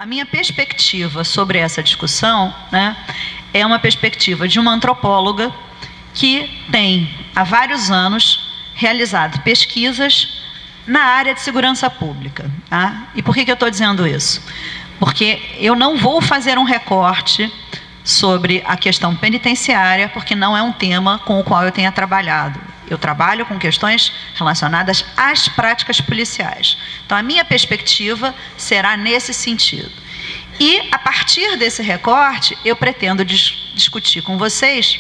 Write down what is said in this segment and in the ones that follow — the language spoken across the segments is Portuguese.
A minha perspectiva sobre essa discussão, né, é uma perspectiva de uma antropóloga que tem, há vários anos, realizado pesquisas na área de segurança pública. Tá? E por que eu estou dizendo isso? Porque eu não vou fazer um recorte sobre a questão penitenciária, porque não é um tema com o qual eu tenha trabalhado. Eu trabalho com questões relacionadas às práticas policiais. Então, a minha perspectiva será nesse sentido. E, a partir desse recorte, eu pretendo discutir com vocês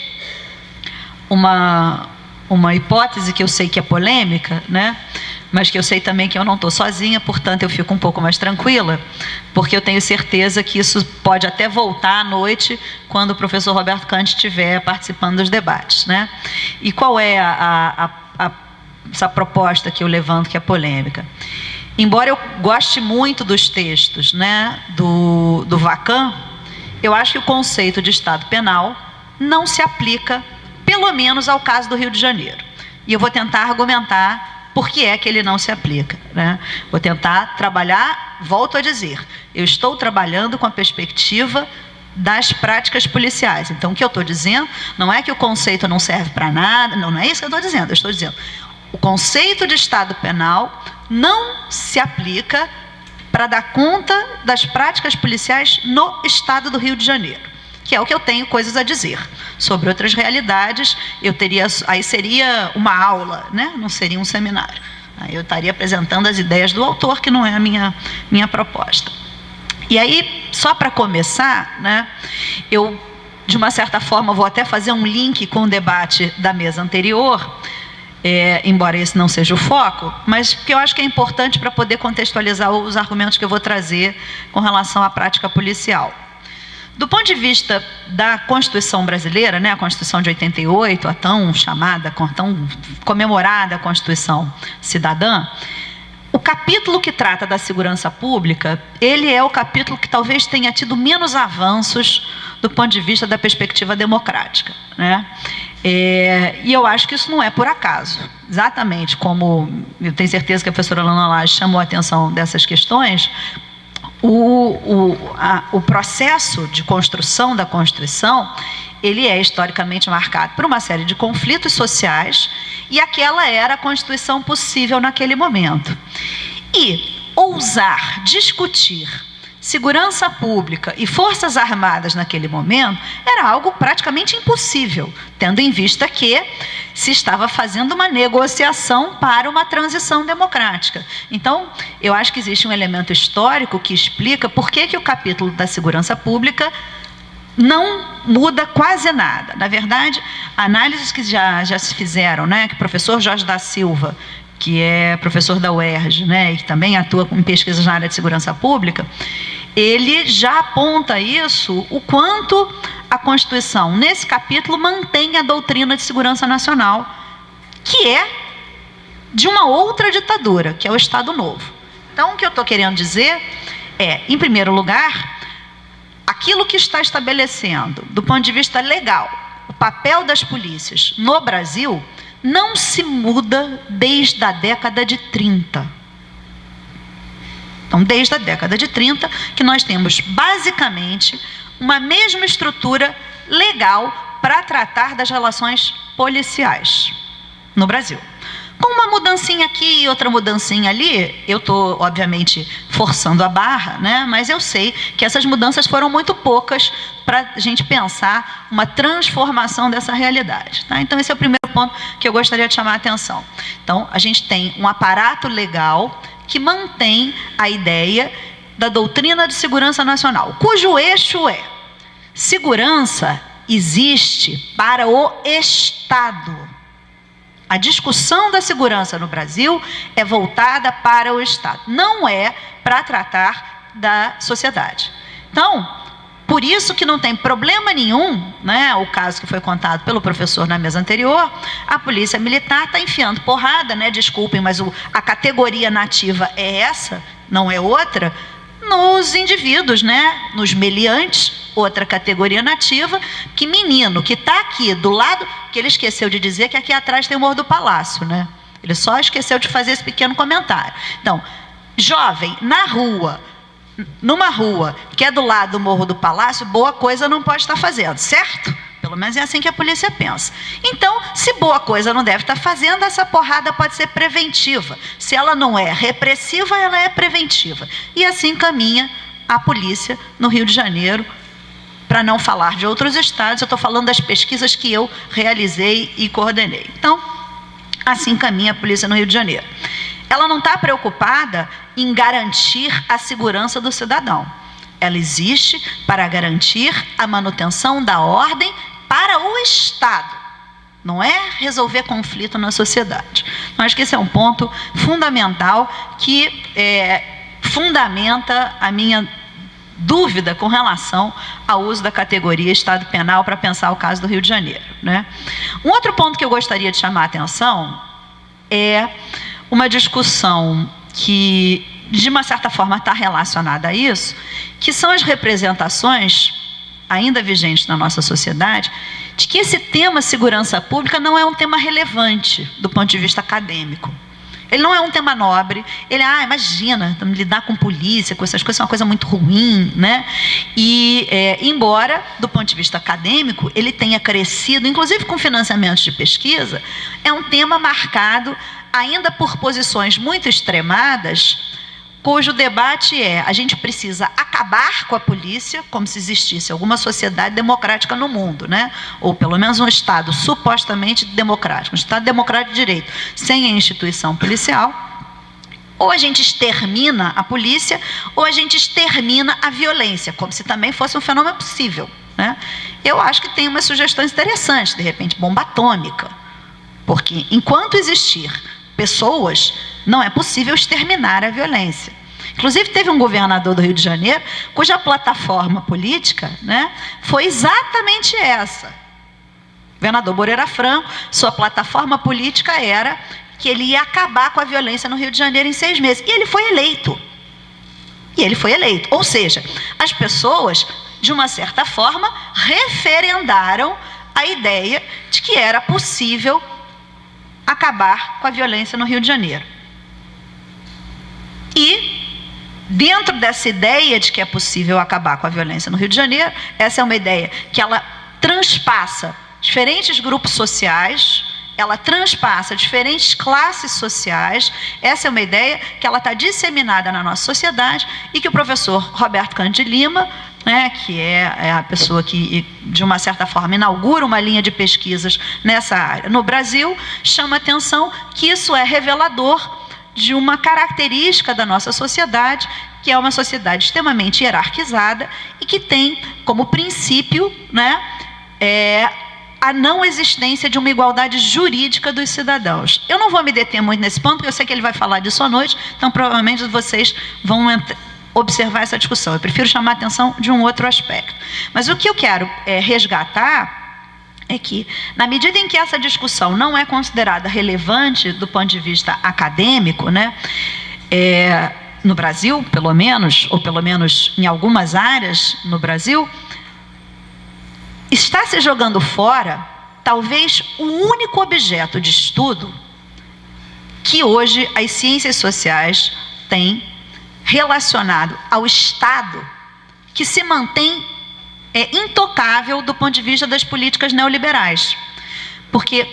uma hipótese que eu sei que é polêmica, né? Mas que eu sei também que eu não estou sozinha, portanto, eu fico um pouco mais tranquila, porque eu tenho certeza que isso pode até voltar à noite, quando o professor Roberto Kant estiver participando dos debates, né? E qual é essa proposta que eu levanto, que é polêmica? Embora eu goste muito dos textos, né, do Vacan, eu acho que o conceito de Estado penal não se aplica, pelo menos, ao caso do Rio de Janeiro. E eu vou tentar argumentar por que é que ele não se aplica, né? Vou tentar trabalhar, volto a dizer, eu estou trabalhando com a perspectiva das práticas policiais. Então, o que eu estou dizendo não é que o conceito não serve para nada, não é isso que eu estou dizendo. Eu estou dizendo, o conceito de Estado penal não se aplica para dar conta das práticas policiais no estado do Rio de Janeiro, que é o que eu tenho coisas a dizer. Sobre outras realidades, aí seria uma aula, né? Não seria um seminário. Aí eu estaria apresentando as ideias do autor, que não é a minha proposta. E aí, só para começar, né, eu, de uma certa forma, vou até fazer um link com o debate da mesa anterior, embora esse não seja o foco, mas que eu acho que é importante para poder contextualizar os argumentos que eu vou trazer com relação à prática policial. Do ponto de vista da Constituição brasileira, né, a Constituição de 88, a tão chamada, tão comemorada Constituição Cidadã, o capítulo que trata da segurança pública, ele é o capítulo que talvez tenha tido menos avanços do ponto de vista da perspectiva democrática, né? E eu acho que isso não é por acaso. Exatamente como eu tenho certeza que a professora Lana Lage chamou a atenção dessas questões, o processo de construção da Constituição, ele é historicamente marcado por uma série de conflitos sociais, e aquela era a Constituição possível naquele momento. E ousar discutir segurança pública e forças armadas naquele momento era algo praticamente impossível, tendo em vista que se estava fazendo uma negociação para uma transição democrática. Então, eu acho que existe um elemento histórico que explica por que o capítulo da segurança pública não muda quase nada. Na verdade, análises que já se fizeram, né, que o professor Jorge da Silva, que é professor da UERJ, né, e que também atua em pesquisas na área de segurança pública, ele já aponta isso, o quanto a Constituição, nesse capítulo, mantém a doutrina de segurança nacional, que é de uma outra ditadura, que é o Estado Novo. Então, o que eu estou querendo dizer é, em primeiro lugar, aquilo que está estabelecendo, do ponto de vista legal, o papel das polícias no Brasil, não se muda desde a década de 30. Então, desde a década de 30, que nós temos, basicamente, uma mesma estrutura legal para tratar das relações policiais no Brasil. Com uma mudancinha aqui e outra mudancinha ali, eu estou, obviamente, forçando a barra, né? Mas eu sei que essas mudanças foram muito poucas para a gente pensar uma transformação dessa realidade. Tá? Então, esse é o primeiro ponto que eu gostaria de chamar a atenção. Então, a gente tem um aparato legal que mantém a ideia da doutrina de segurança nacional, cujo eixo é: segurança existe para o Estado. A discussão da segurança no Brasil é voltada para o Estado, não é para tratar da sociedade. Então, por isso que não tem problema nenhum, né, o caso que foi contado pelo professor na mesa anterior, a polícia militar está enfiando porrada, né, desculpem, mas a categoria nativa é essa, não é outra, nos indivíduos, né, nos meliantes, outra categoria nativa, que menino que está aqui do lado, que ele esqueceu de dizer que aqui atrás tem o Morro do Palácio, né? Ele só esqueceu de fazer esse pequeno comentário. Então, jovem, na rua, numa rua que é do lado do Morro do Palácio, boa coisa não pode estar fazendo, certo? Pelo menos é assim que a polícia pensa. Então, se boa coisa não deve estar fazendo, essa porrada pode ser preventiva. Se ela não é repressiva, ela é preventiva. E assim caminha a polícia no Rio de Janeiro, para não falar de outros estados. Eu estou falando das pesquisas que eu realizei e coordenei. Então, assim caminha a polícia no Rio de Janeiro. Ela não está preocupada em garantir a segurança do cidadão. Ela existe para garantir a manutenção da ordem para o Estado. Não é resolver conflito na sociedade. Eu acho que esse é um ponto fundamental que fundamenta a minha dúvida com relação ao uso da categoria Estado Penal para pensar o caso do Rio de Janeiro, né? Um outro ponto que eu gostaria de chamar a atenção é uma discussão que, de uma certa forma, está relacionada a isso, que são as representações ainda vigentes na nossa sociedade, de que esse tema segurança pública não é um tema relevante do ponto de vista acadêmico. Ele não é um tema nobre. Ele, imagina, lidar com polícia, com essas coisas, é uma coisa muito ruim, né? E, embora, do ponto de vista acadêmico, ele tenha crescido, inclusive com financiamentos de pesquisa, é um tema marcado ainda por posições muito extremadas, cujo debate é: a gente precisa acabar com a polícia, como se existisse alguma sociedade democrática no mundo, né? Ou pelo menos um Estado supostamente democrático, um Estado democrático de direito, sem a instituição policial. Ou a gente extermina a polícia, ou a gente extermina a violência, como se também fosse um fenômeno possível, né? Eu acho que tem umas sugestões interessantes, de repente, bomba atômica, porque enquanto existir pessoas, não é possível exterminar a violência. Inclusive, teve um governador do Rio de Janeiro cuja plataforma política, né, foi exatamente essa. O governador Moreira Franco, sua plataforma política era que ele ia acabar com a violência no Rio de Janeiro em 6 meses. E ele foi eleito. Ou seja, as pessoas, de uma certa forma, referendaram a ideia de que era possível acabar com a violência no Rio de Janeiro. E, dentro dessa ideia de que é possível acabar com a violência no Rio de Janeiro, essa é uma ideia que ela transpassa diferentes grupos sociais, ela transpassa diferentes classes sociais. Essa é uma ideia que ela está disseminada na nossa sociedade e que o professor Roberto Cândido de Lima, né, que é a pessoa que, de uma certa forma, inaugura uma linha de pesquisas nessa área no Brasil, chama atenção que isso é revelador de uma característica da nossa sociedade, que é uma sociedade extremamente hierarquizada e que tem como princípio, né, a não existência de uma igualdade jurídica dos cidadãos. Eu não vou me deter muito nesse ponto, porque eu sei que ele vai falar disso à noite, então provavelmente vocês vão observar essa discussão. Eu prefiro chamar a atenção de um outro aspecto. Mas o que eu quero resgatar é que, na medida em que essa discussão não é considerada relevante do ponto de vista acadêmico, né, no Brasil, pelo menos, ou pelo menos em algumas áreas no Brasil, está se jogando fora, talvez, o único objeto de estudo que hoje as ciências sociais têm relacionado ao Estado, que se mantém intocável do ponto de vista das políticas neoliberais. Porque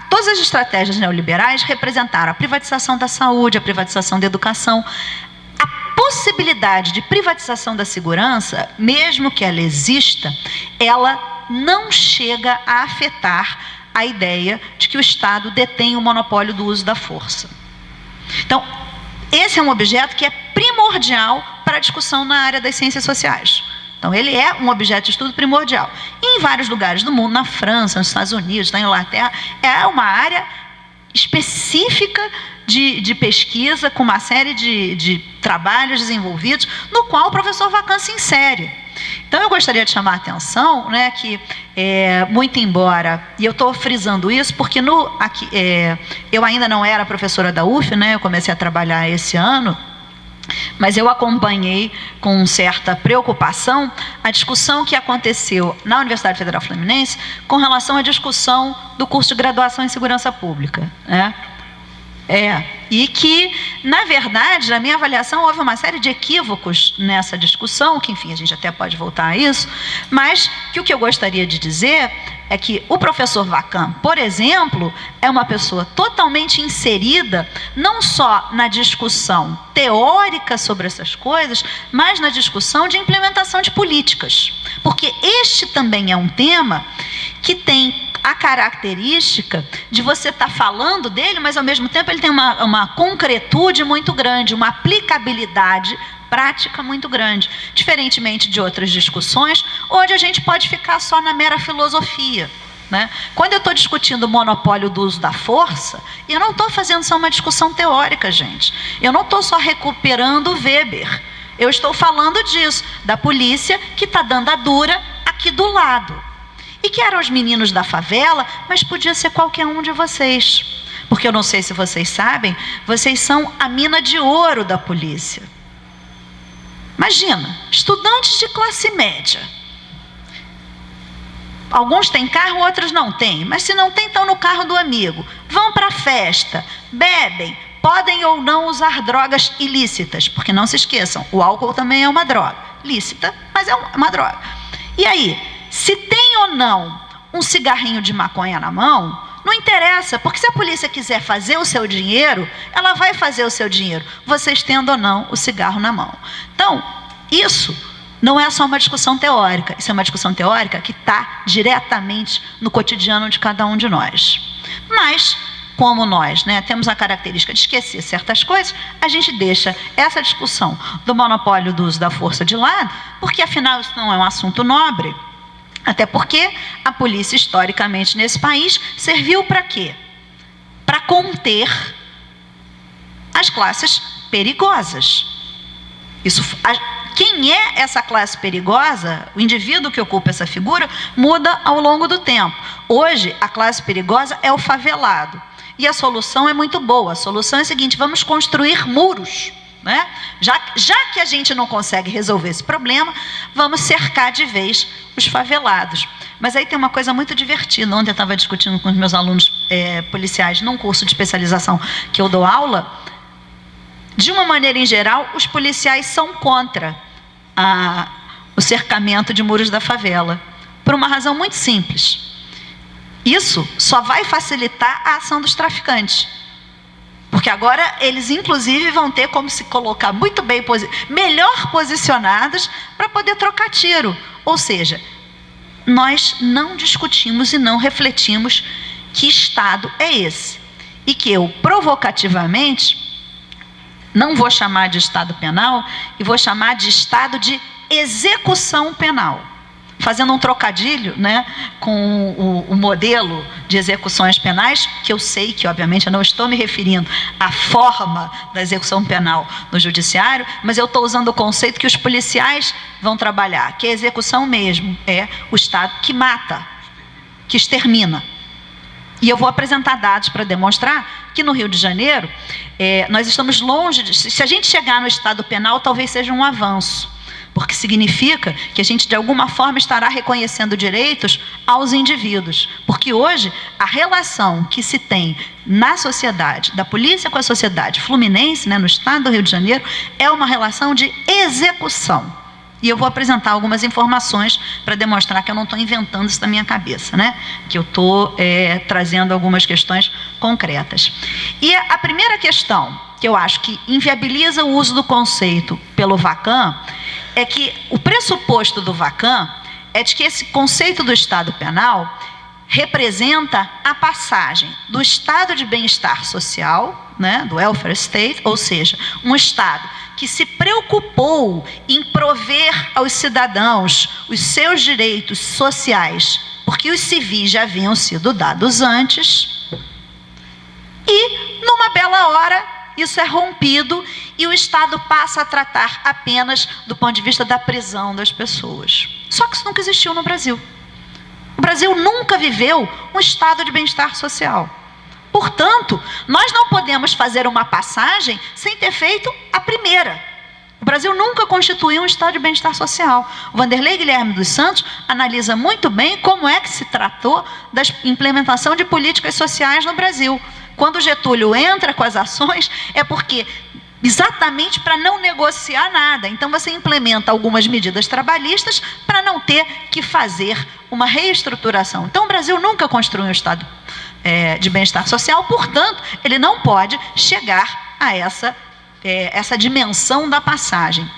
todas as estratégias neoliberais representaram a privatização da saúde, a privatização da educação. A possibilidade de privatização da segurança, mesmo que ela exista, ela não chega a afetar a ideia de que o Estado detém o monopólio do uso da força. Então, esse é um objeto que é primordial para a discussão na área das ciências sociais. Então, ele é um objeto de estudo primordial. E em vários lugares do mundo, na França, nos Estados Unidos, na Inglaterra, é uma área específica de pesquisa, com uma série de trabalhos desenvolvidos, no qual o professor Vacan se insere. Então, eu gostaria de chamar a atenção, né, que, muito embora, e eu estou frisando isso porque eu ainda não era professora da UF, né, eu comecei a trabalhar esse ano, mas eu acompanhei com certa preocupação a discussão que aconteceu na Universidade Federal Fluminense com relação à discussão do curso de graduação em segurança pública, né? E que, na verdade, na minha avaliação, houve uma série de equívocos nessa discussão, que, enfim, a gente até pode voltar a isso, mas que o que eu gostaria de dizer é que o professor Wacam, por exemplo, é uma pessoa totalmente inserida, não só na discussão teórica sobre essas coisas, mas na discussão de implementação de políticas. Porque este também é um tema que tem a característica de você estar falando dele, mas ao mesmo tempo ele tem uma concretude muito grande, uma aplicabilidade prática muito grande, diferentemente de outras discussões, onde a gente pode ficar só na mera filosofia, né? Quando eu estou discutindo o monopólio do uso da força, eu não estou fazendo só uma discussão teórica, gente. Eu não estou só recuperando o Weber. Eu estou falando disso, da polícia que está dando a dura aqui do lado. E que eram os meninos da favela, mas podia ser qualquer um de vocês. Porque eu não sei se vocês sabem, vocês são a mina de ouro da polícia. Imagina, estudantes de classe média. Alguns têm carro, outros não têm. Mas se não tem, estão no carro do amigo. Vão para a festa, bebem, podem ou não usar drogas ilícitas. Porque não se esqueçam, o álcool também é uma droga. Lícita, mas é uma droga. E aí, se tem ou não um cigarrinho de maconha na mão, não interessa, porque se a polícia quiser fazer o seu dinheiro, ela vai fazer o seu dinheiro, vocês tendo ou não o cigarro na mão. Então, isso não é só uma discussão teórica, isso é uma discussão teórica que está diretamente no cotidiano de cada um de nós. Mas, como nós, né, temos a característica de esquecer certas coisas, a gente deixa essa discussão do monopólio do uso da força de lado, porque afinal isso não é um assunto nobre. Até porque a polícia, historicamente, nesse país, serviu para quê? Para conter as classes perigosas. Quem é essa classe perigosa, o indivíduo que ocupa essa figura, muda ao longo do tempo. Hoje, a classe perigosa é o favelado. E a solução é muito boa. A solução é a seguinte: vamos construir muros. Né? Já que a gente não consegue resolver esse problema, vamos cercar de vez os favelados. Mas aí tem uma coisa muito divertida. Ontem eu estava discutindo com os meus alunos policiais num curso de especialização que eu dou aula. De uma maneira em geral, os policiais são contra o cercamento de muros da favela, por uma razão muito simples. Isso só vai facilitar a ação dos traficantes. Porque agora eles, inclusive, vão ter como se colocar muito bem, melhor posicionados para poder trocar tiro. Ou seja, nós não discutimos e não refletimos que Estado é esse. E que eu, provocativamente, não vou chamar de Estado penal, e vou chamar de Estado de execução penal. Fazendo um trocadilho, né, com o modelo de execuções penais, que eu sei que, obviamente, eu não estou me referindo à forma da execução penal no judiciário, mas eu estou usando o conceito que os policiais vão trabalhar, que é a execução mesmo, é o Estado que mata, que extermina. E eu vou apresentar dados para demonstrar que no Rio de Janeiro, nós estamos longe, se a gente chegar no Estado penal, talvez seja um avanço. Porque significa que a gente, de alguma forma, estará reconhecendo direitos aos indivíduos. Porque hoje, a relação que se tem na sociedade, da polícia com a sociedade fluminense, né, no estado do Rio de Janeiro, é uma relação de execução. E eu vou apresentar algumas informações para demonstrar que eu não estou inventando isso da minha cabeça, né? Que eu estou trazendo algumas questões concretas. E a primeira questão, que eu acho que inviabiliza o uso do conceito pelo Wacam, é que o pressuposto do Wacam é de que esse conceito do Estado penal representa a passagem do estado de bem-estar social, né, do welfare state, ou seja, um Estado que se preocupou em prover aos cidadãos os seus direitos sociais, porque os civis já haviam sido dados antes, e numa bela hora isso é rompido e o Estado passa a tratar apenas do ponto de vista da prisão das pessoas. Só que isso nunca existiu no Brasil. O Brasil nunca viveu um estado de bem-estar social. Portanto, nós não podemos fazer uma passagem sem ter feito a primeira. O Brasil nunca constituiu um estado de bem-estar social. O Vanderlei Guilherme dos Santos analisa muito bem como é que se tratou da implementação de políticas sociais no Brasil. Quando Getúlio entra com as ações, é porque exatamente para não negociar nada. Então você implementa algumas medidas trabalhistas para não ter que fazer uma reestruturação. Então o Brasil nunca construiu um Estado de bem-estar social, portanto, ele não pode chegar a essa dimensão da passagem.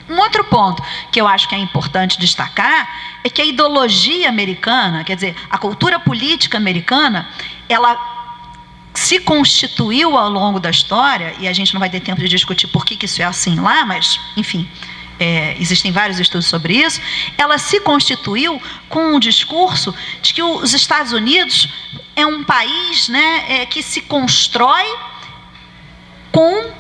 Um outro ponto que eu acho que é importante destacar é que a ideologia americana, quer dizer, a cultura política americana, ela se constituiu ao longo da história, e a gente não vai ter tempo de discutir por que isso é assim lá, mas, enfim, existem vários estudos sobre isso. Ela se constituiu com um discurso de que os Estados Unidos é um país, né, que se constrói com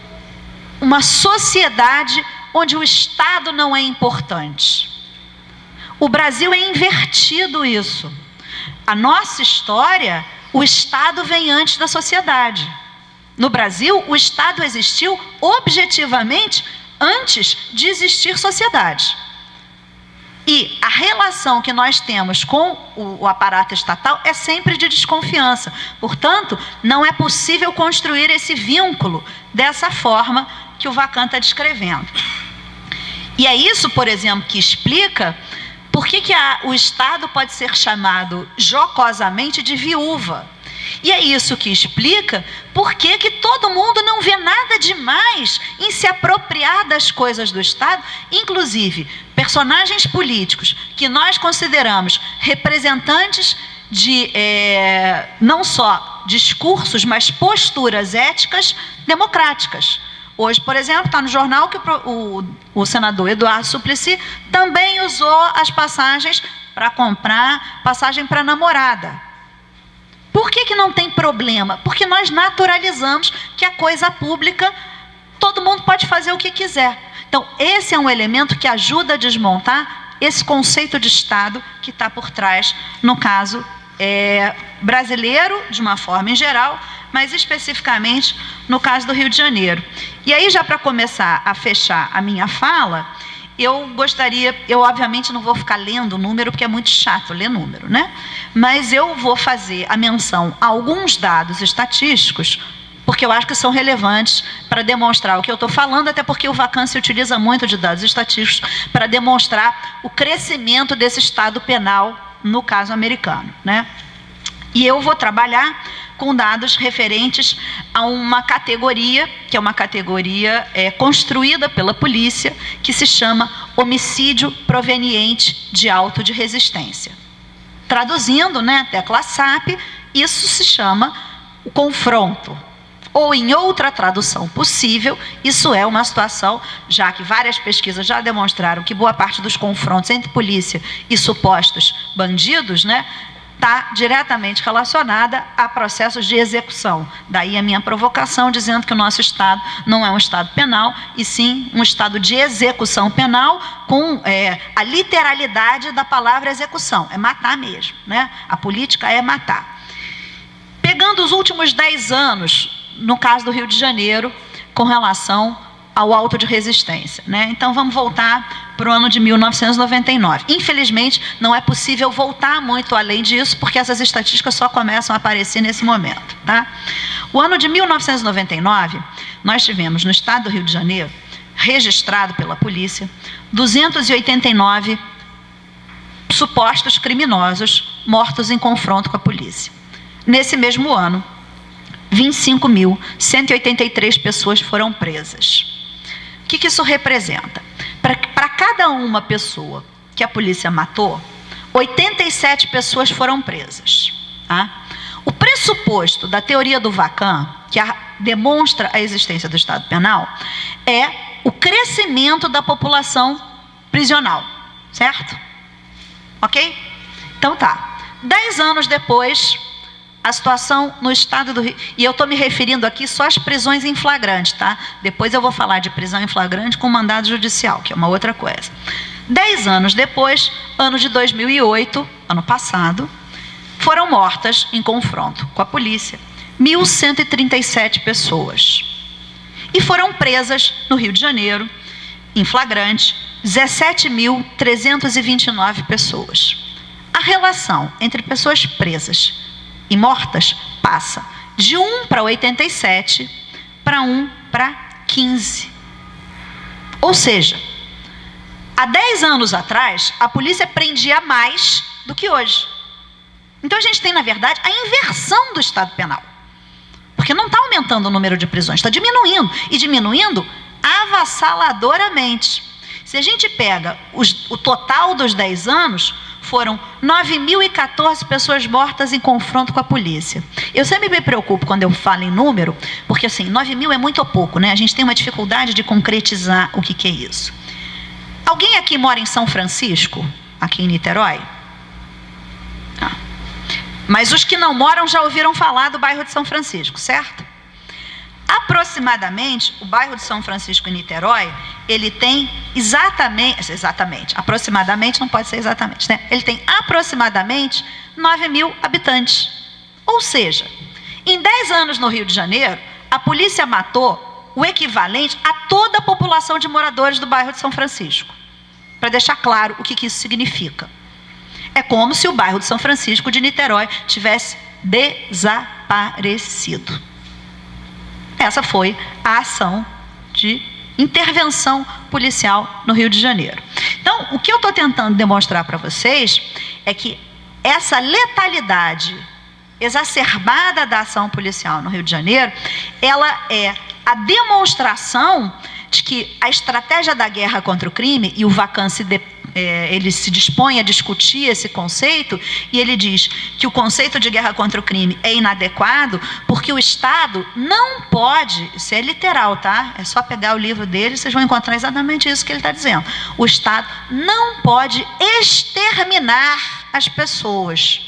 uma sociedade onde o Estado não é importante. O Brasil é invertido isso. A nossa história, o Estado vem antes da sociedade. No Brasil, o Estado existiu objetivamente antes de existir sociedade. E a relação que nós temos com o aparato estatal é sempre de desconfiança. Portanto, não é possível construir esse vínculo dessa forma que o Vacan está descrevendo. E é isso, por exemplo, que explica por que o Estado pode ser chamado jocosamente de viúva. E é isso que explica por que todo mundo não vê nada demais em se apropriar das coisas do Estado, inclusive personagens políticos que nós consideramos representantes de não só discursos, mas posturas éticas democráticas. Hoje, por exemplo, está no jornal que o senador Eduardo Suplicy também usou as passagens para comprar passagem para namorada. Por que não tem problema? Porque nós naturalizamos que a coisa pública, todo mundo pode fazer o que quiser. Então, esse é um elemento que ajuda a desmontar esse conceito de Estado que está por trás, no caso brasileiro, de uma forma em geral, mas especificamente no caso do Rio de Janeiro. E aí, já para começar a fechar a minha fala, eu obviamente não vou ficar lendo o número, porque é muito chato ler número, né? Mas eu vou fazer a menção a alguns dados estatísticos, porque eu acho que são relevantes para demonstrar o que eu estou falando, até porque o Vacan se utiliza muito de dados estatísticos para demonstrar o crescimento desse Estado penal no caso americano, né? E eu vou trabalhar com dados referentes a uma categoria, que é uma categoria construída pela polícia, que se chama homicídio proveniente de auto de resistência. Traduzindo, né, tecla SAP, isso se chama o confronto. Ou, em outra tradução possível, isso é uma situação, já que várias pesquisas já demonstraram que boa parte dos confrontos entre polícia e supostos bandidos, né, está diretamente relacionada a processos de execução. Daí a minha provocação, dizendo que o nosso Estado não é um Estado penal, e sim um Estado de execução penal, com a literalidade da palavra execução. É matar mesmo, né? A política é matar. Pegando os últimos 10 anos, no caso do Rio de Janeiro, com relação ao auto de resistência, né? Então vamos voltar para o ano de 1999. Infelizmente, não é possível voltar muito além disso, porque essas estatísticas só começam a aparecer nesse momento, tá? O ano de 1999, nós tivemos no estado do Rio de Janeiro, registrado pela polícia, 289 supostos criminosos mortos em confronto com a polícia. Nesse mesmo ano, 25.183 pessoas foram presas. O que isso representa? Para cada uma pessoa que a polícia matou, 87 pessoas foram presas. Tá? O pressuposto da teoria do Vacan, que demonstra a existência do Estado penal, é o crescimento da população prisional. Certo? Ok? Então tá. 10 anos depois, a situação no estado do Rio... E eu estou me referindo aqui só às prisões em flagrante, tá? Depois eu vou falar de prisão em flagrante com mandado judicial, que é uma outra coisa. 10 anos depois, ano de 2008, ano passado, foram mortas em confronto com a polícia 1.137 pessoas. E foram presas no Rio de Janeiro, em flagrante, 17.329 pessoas. A relação entre pessoas presas e mortas passa de 1 para 87 para 1 para 15. Ou seja, há 10 anos atrás, a polícia prendia mais do que hoje. Então a gente tem, na verdade, a inversão do Estado penal. Porque não está aumentando o número de prisões, está diminuindo. E diminuindo avassaladoramente. Se a gente pega o total dos 10 anos, foram 9.014 pessoas mortas em confronto com a polícia. Eu sempre me preocupo quando eu falo em número, porque assim, 9.000 é muito ou pouco, né? A gente tem uma dificuldade de concretizar o que é isso. Alguém aqui mora em São Francisco? Aqui em Niterói? Mas os que não moram já ouviram falar do bairro de São Francisco, certo? Aproximadamente, o bairro de São Francisco em Niterói, ele tem aproximadamente, não pode ser exatamente, né? Ele tem aproximadamente 9.000 habitantes. Ou seja, em 10 anos no Rio de Janeiro, a polícia matou o equivalente a toda a população de moradores do bairro de São Francisco. Para deixar claro o que isso significa. É como se o bairro de São Francisco de Niterói tivesse desaparecido. Essa foi a ação de intervenção policial no Rio de Janeiro. Então, o que eu estou tentando demonstrar para vocês é que essa letalidade exacerbada da ação policial no Rio de Janeiro, ela é a demonstração de que a estratégia da guerra contra o crime, e o Vacan ele se dispõe a discutir esse conceito, e ele diz que o conceito de guerra contra o crime é inadequado, porque o Estado não pode, isso é literal, tá? É só pegar o livro dele, vocês vão encontrar exatamente isso que ele está dizendo. O Estado não pode exterminar as pessoas.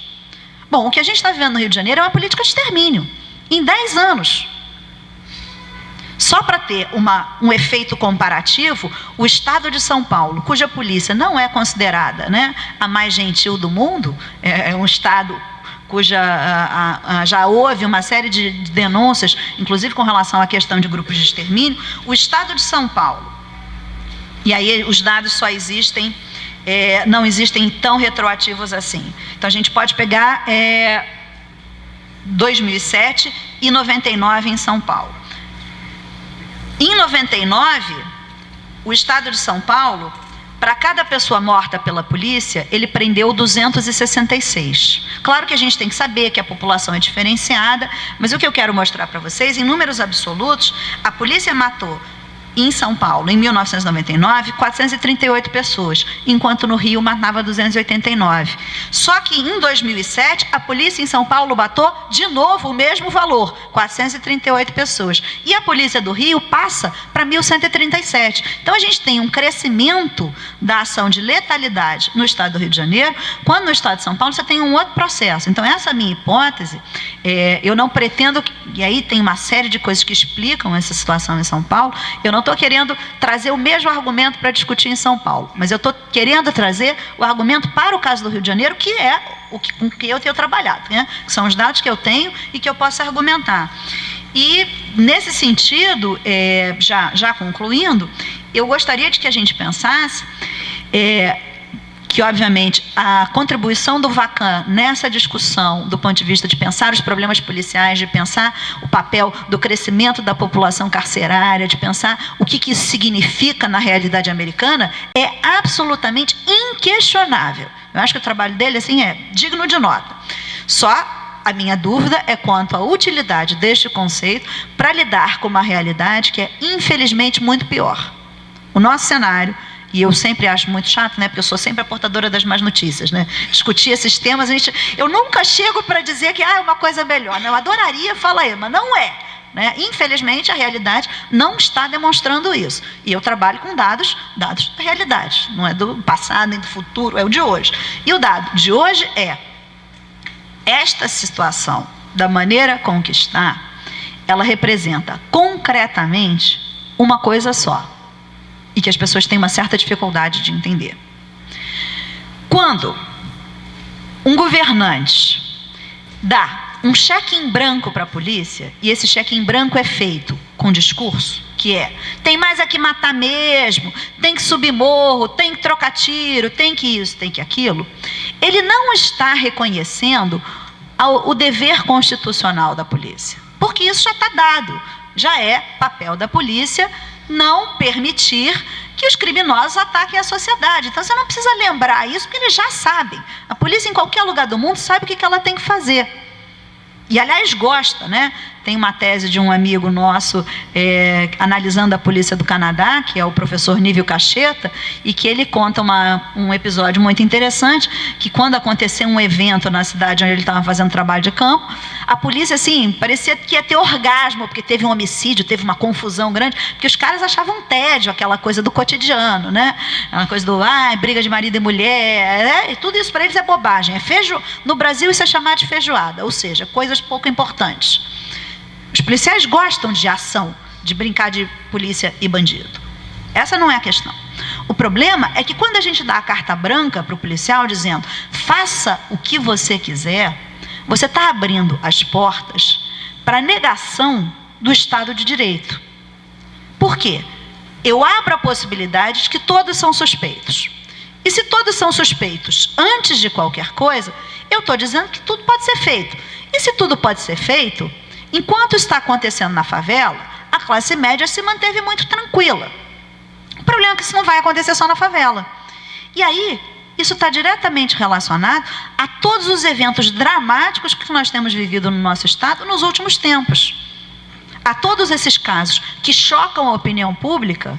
Bom, o que a gente está vivendo no Rio de Janeiro é uma política de extermínio, em 10 anos. Só para ter um efeito comparativo, o Estado de São Paulo, cuja polícia não é considerada, né, a mais gentil do mundo, é um Estado cuja já houve uma série de denúncias, inclusive com relação à questão de grupos de extermínio, o Estado de São Paulo, e aí os dados só existem, não existem tão retroativos assim. Então a gente pode pegar 2007 e 99 em São Paulo. Em 99, o Estado de São Paulo, para cada pessoa morta pela polícia, ele prendeu 266. Claro que a gente tem que saber que a população é diferenciada, mas o que eu quero mostrar para vocês, em números absolutos, a polícia matou em São Paulo, em 1999, 438 pessoas, enquanto no Rio matava 289. Só que em 2007, a polícia em São Paulo matou de novo o mesmo valor, 438 pessoas. E a polícia do Rio passa para 1.137. Então a gente tem um crescimento da ação de letalidade no estado do Rio de Janeiro, quando no estado de São Paulo você tem um outro processo. Então essa minha hipótese, eu não pretendo, e aí tem uma série de coisas que explicam essa situação em São Paulo, eu não estou querendo trazer o mesmo argumento para discutir em São Paulo, mas eu estou querendo trazer o argumento para o caso do Rio de Janeiro, que é com que eu tenho trabalhado, né? Que são os dados que eu tenho e que eu posso argumentar. E, nesse sentido, já concluindo, eu gostaria de que a gente pensasse que, obviamente, a contribuição do Vacan nessa discussão, do ponto de vista de pensar os problemas policiais, de pensar o papel do crescimento da população carcerária, de pensar o que isso significa na realidade americana, é absolutamente inquestionável. Eu acho que o trabalho dele assim, é digno de nota. Só a minha dúvida é quanto à utilidade deste conceito para lidar com uma realidade que é, infelizmente, muito pior. O nosso cenário, e eu sempre acho muito chato, né? Porque eu sou sempre a portadora das más notícias, né? Discutir esses temas, eu nunca chego para dizer que é uma coisa melhor. Né? Eu adoraria falar isso, mas não é. Né? Infelizmente, a realidade não está demonstrando isso. E eu trabalho com dados da realidade. Não é do passado nem do futuro, é o de hoje. E o dado de hoje é: esta situação, da maneira com que está, ela representa concretamente uma coisa só. E que as pessoas têm uma certa dificuldade de entender. Quando um governante dá um cheque em branco para a polícia, e esse cheque em branco é feito com discurso, que tem mais a que matar mesmo, tem que subir morro, tem que trocar tiro, tem que isso, tem que aquilo, ele não está reconhecendo o dever constitucional da polícia, porque isso já está dado, já é papel da polícia não permitir que os criminosos ataquem a sociedade. Então você não precisa lembrar isso, porque eles já sabem. A polícia em qualquer lugar do mundo sabe o que ela tem que fazer. E, aliás, gosta, né? Tem uma tese de um amigo nosso analisando a polícia do Canadá, que é o professor Nívio Cacheta, e que ele conta um episódio muito interessante, que quando aconteceu um evento na cidade onde ele estava fazendo trabalho de campo, a polícia, assim, parecia que ia ter orgasmo, porque teve um homicídio, teve uma confusão grande, porque os caras achavam tédio, aquela coisa do cotidiano, né? Aquela coisa do, briga de marido e mulher, e tudo isso para eles é bobagem. No Brasil isso é chamado de feijoada, ou seja, coisas pouco importantes. Os policiais gostam de ação, de brincar de polícia e bandido. Essa não é a questão. O problema é que quando a gente dá a carta branca para o policial dizendo faça o que você quiser, você está abrindo as portas para a negação do Estado de Direito. Por quê? Eu abro a possibilidade de que todos são suspeitos. E se todos são suspeitos antes de qualquer coisa, eu estou dizendo que tudo pode ser feito. E se tudo pode ser feito, enquanto está acontecendo na favela, a classe média se manteve muito tranquila. O problema é que isso não vai acontecer só na favela. E aí, isso está diretamente relacionado a todos os eventos dramáticos que nós temos vivido no nosso Estado nos últimos tempos. A todos esses casos que chocam a opinião pública,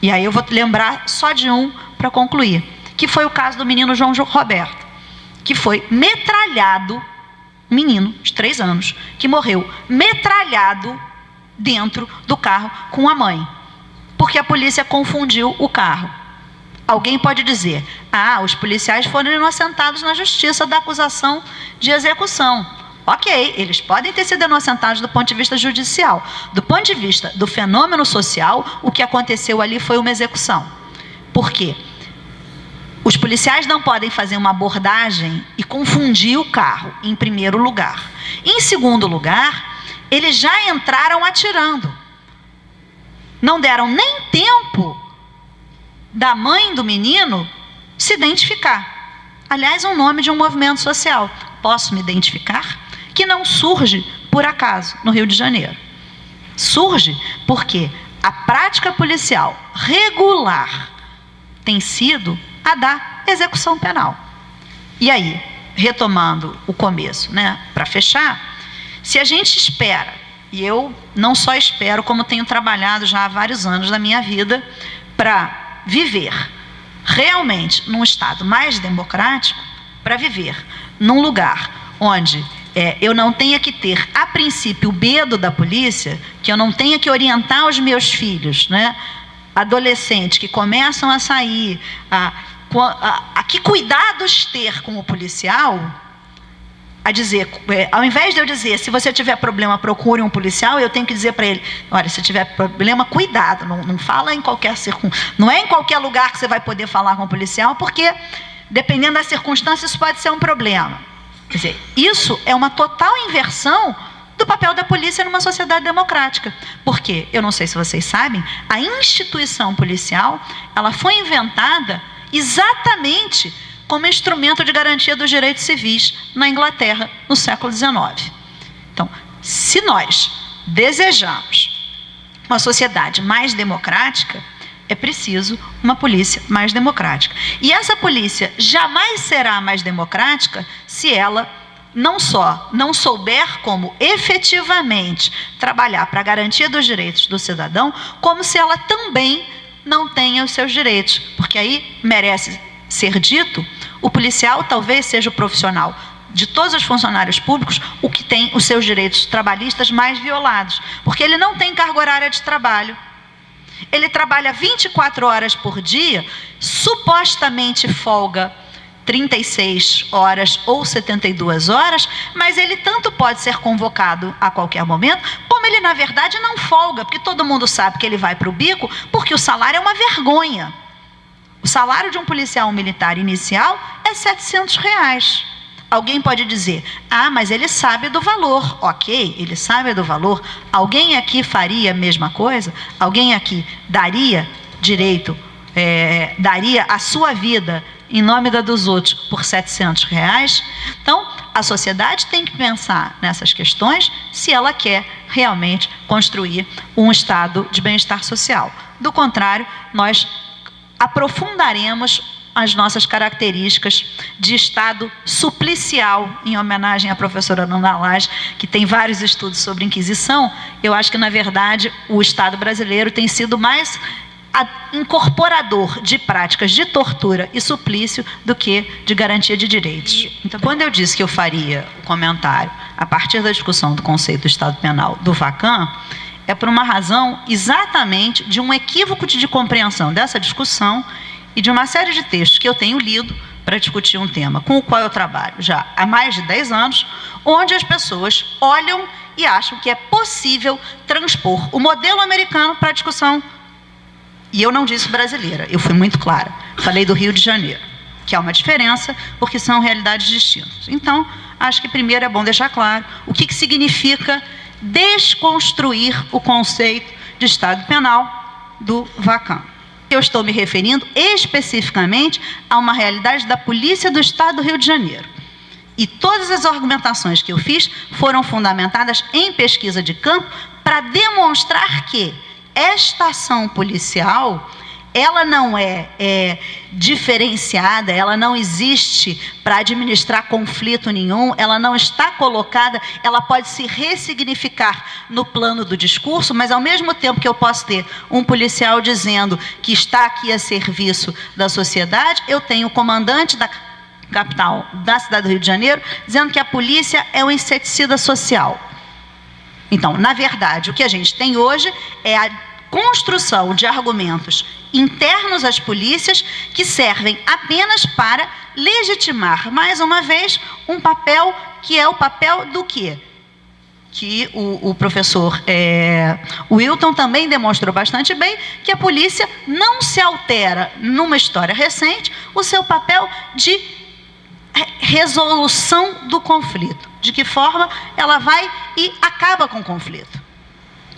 e aí eu vou lembrar só de um para concluir, que foi o caso do menino João Roberto, que foi metralhado, um menino de 3 anos, que morreu metralhado dentro do carro com a mãe, porque a polícia confundiu o carro. Alguém pode dizer, os policiais foram inocentados na justiça da acusação de execução. Ok, eles podem ter sido inocentados do ponto de vista judicial. Do ponto de vista do fenômeno social, o que aconteceu ali foi uma execução. Por quê? Os policiais não podem fazer uma abordagem e confundir o carro, em primeiro lugar. Em segundo lugar, eles já entraram atirando. Não deram nem tempo da mãe do menino se identificar. Aliás, é o nome de um movimento social. Posso me identificar? Que não surge por acaso no Rio de Janeiro. Surge porque a prática policial regular tem sido a da execução penal. E aí, retomando o começo, né, para fechar, se a gente espera, e eu não só espero, como tenho trabalhado já há vários anos da minha vida para viver realmente num Estado mais democrático, para viver num lugar onde eu não tenha que ter, a princípio, o medo da polícia, que eu não tenha que orientar os meus filhos, né, adolescentes que começam a sair, a que cuidados ter com o policial, a dizer, ao invés de eu dizer, se você tiver problema, procure um policial, eu tenho que dizer para ele, olha, se tiver problema, cuidado, não fala em qualquer não é em qualquer lugar que você vai poder falar com o policial, porque, dependendo das circunstâncias, isso pode ser um problema. Quer dizer, isso é uma total inversão do papel da polícia numa sociedade democrática. Porque, eu não sei se vocês sabem, a instituição policial, ela foi inventada exatamente como instrumento de garantia dos direitos civis na Inglaterra, no século XIX. Então, se nós desejamos uma sociedade mais democrática, é preciso uma polícia mais democrática. E essa polícia jamais será mais democrática se ela não só não souber como efetivamente trabalhar para a garantia dos direitos do cidadão, como se ela também não tenha os seus direitos. Porque aí merece ser dito, o policial talvez seja o profissional de todos os funcionários públicos o que tem os seus direitos trabalhistas mais violados. Porque ele não tem carga horária de trabalho. Ele trabalha 24 horas por dia, supostamente folga 36 horas ou 72 horas, mas ele tanto pode ser convocado a qualquer momento, como ele, na verdade, não folga, porque todo mundo sabe que ele vai para o bico, porque o salário é uma vergonha. O salário de um policial militar inicial é R$700. Alguém pode dizer, mas ele sabe do valor. Ok, ele sabe do valor. Alguém aqui faria a mesma coisa? Alguém aqui daria direito, daria a sua vida em nome da dos outros por R$700? Então, a sociedade tem que pensar nessas questões se ela quer realmente construir um estado de bem-estar social. Do contrário, nós aprofundaremos as nossas características de estado suplicial, em homenagem à professora Ana Laje, que tem vários estudos sobre Inquisição. Eu acho que, na verdade, o Estado brasileiro tem sido mais incorporador de práticas de tortura e suplício do que de garantia de direitos. Então, quando eu disse que eu faria o comentário a partir da discussão do conceito do Estado Penal do Vacan, é por uma razão exatamente de um equívoco de compreensão dessa discussão e de uma série de textos que eu tenho lido para discutir um tema com o qual eu trabalho já há mais de 10 anos, onde as pessoas olham e acham que é possível transpor o modelo americano para a discussão. E eu não disse brasileira, eu fui muito clara. Falei do Rio de Janeiro, que há uma diferença, porque são realidades distintas. Então, acho que primeiro é bom deixar claro o que significa desconstruir o conceito de Estado Penal do Vacan. Eu estou me referindo especificamente a uma realidade da Polícia do Estado do Rio de Janeiro. E todas as argumentações que eu fiz foram fundamentadas em pesquisa de campo para demonstrar que esta ação policial, ela não é diferenciada, ela não existe para administrar conflito nenhum, ela não está colocada, ela pode se ressignificar no plano do discurso, mas ao mesmo tempo que eu posso ter um policial dizendo que está aqui a serviço da sociedade, eu tenho o comandante da capital da cidade do Rio de Janeiro dizendo que a polícia é um inseticida social. Então, na verdade, o que a gente tem hoje é a construção de argumentos internos às polícias que servem apenas para legitimar, mais uma vez, um papel que é o papel do quê? Que o professor Wilton também demonstrou bastante bem, que a polícia não se altera, numa história recente, o seu papel de resolução do conflito. De que forma ela vai e acaba com o conflito.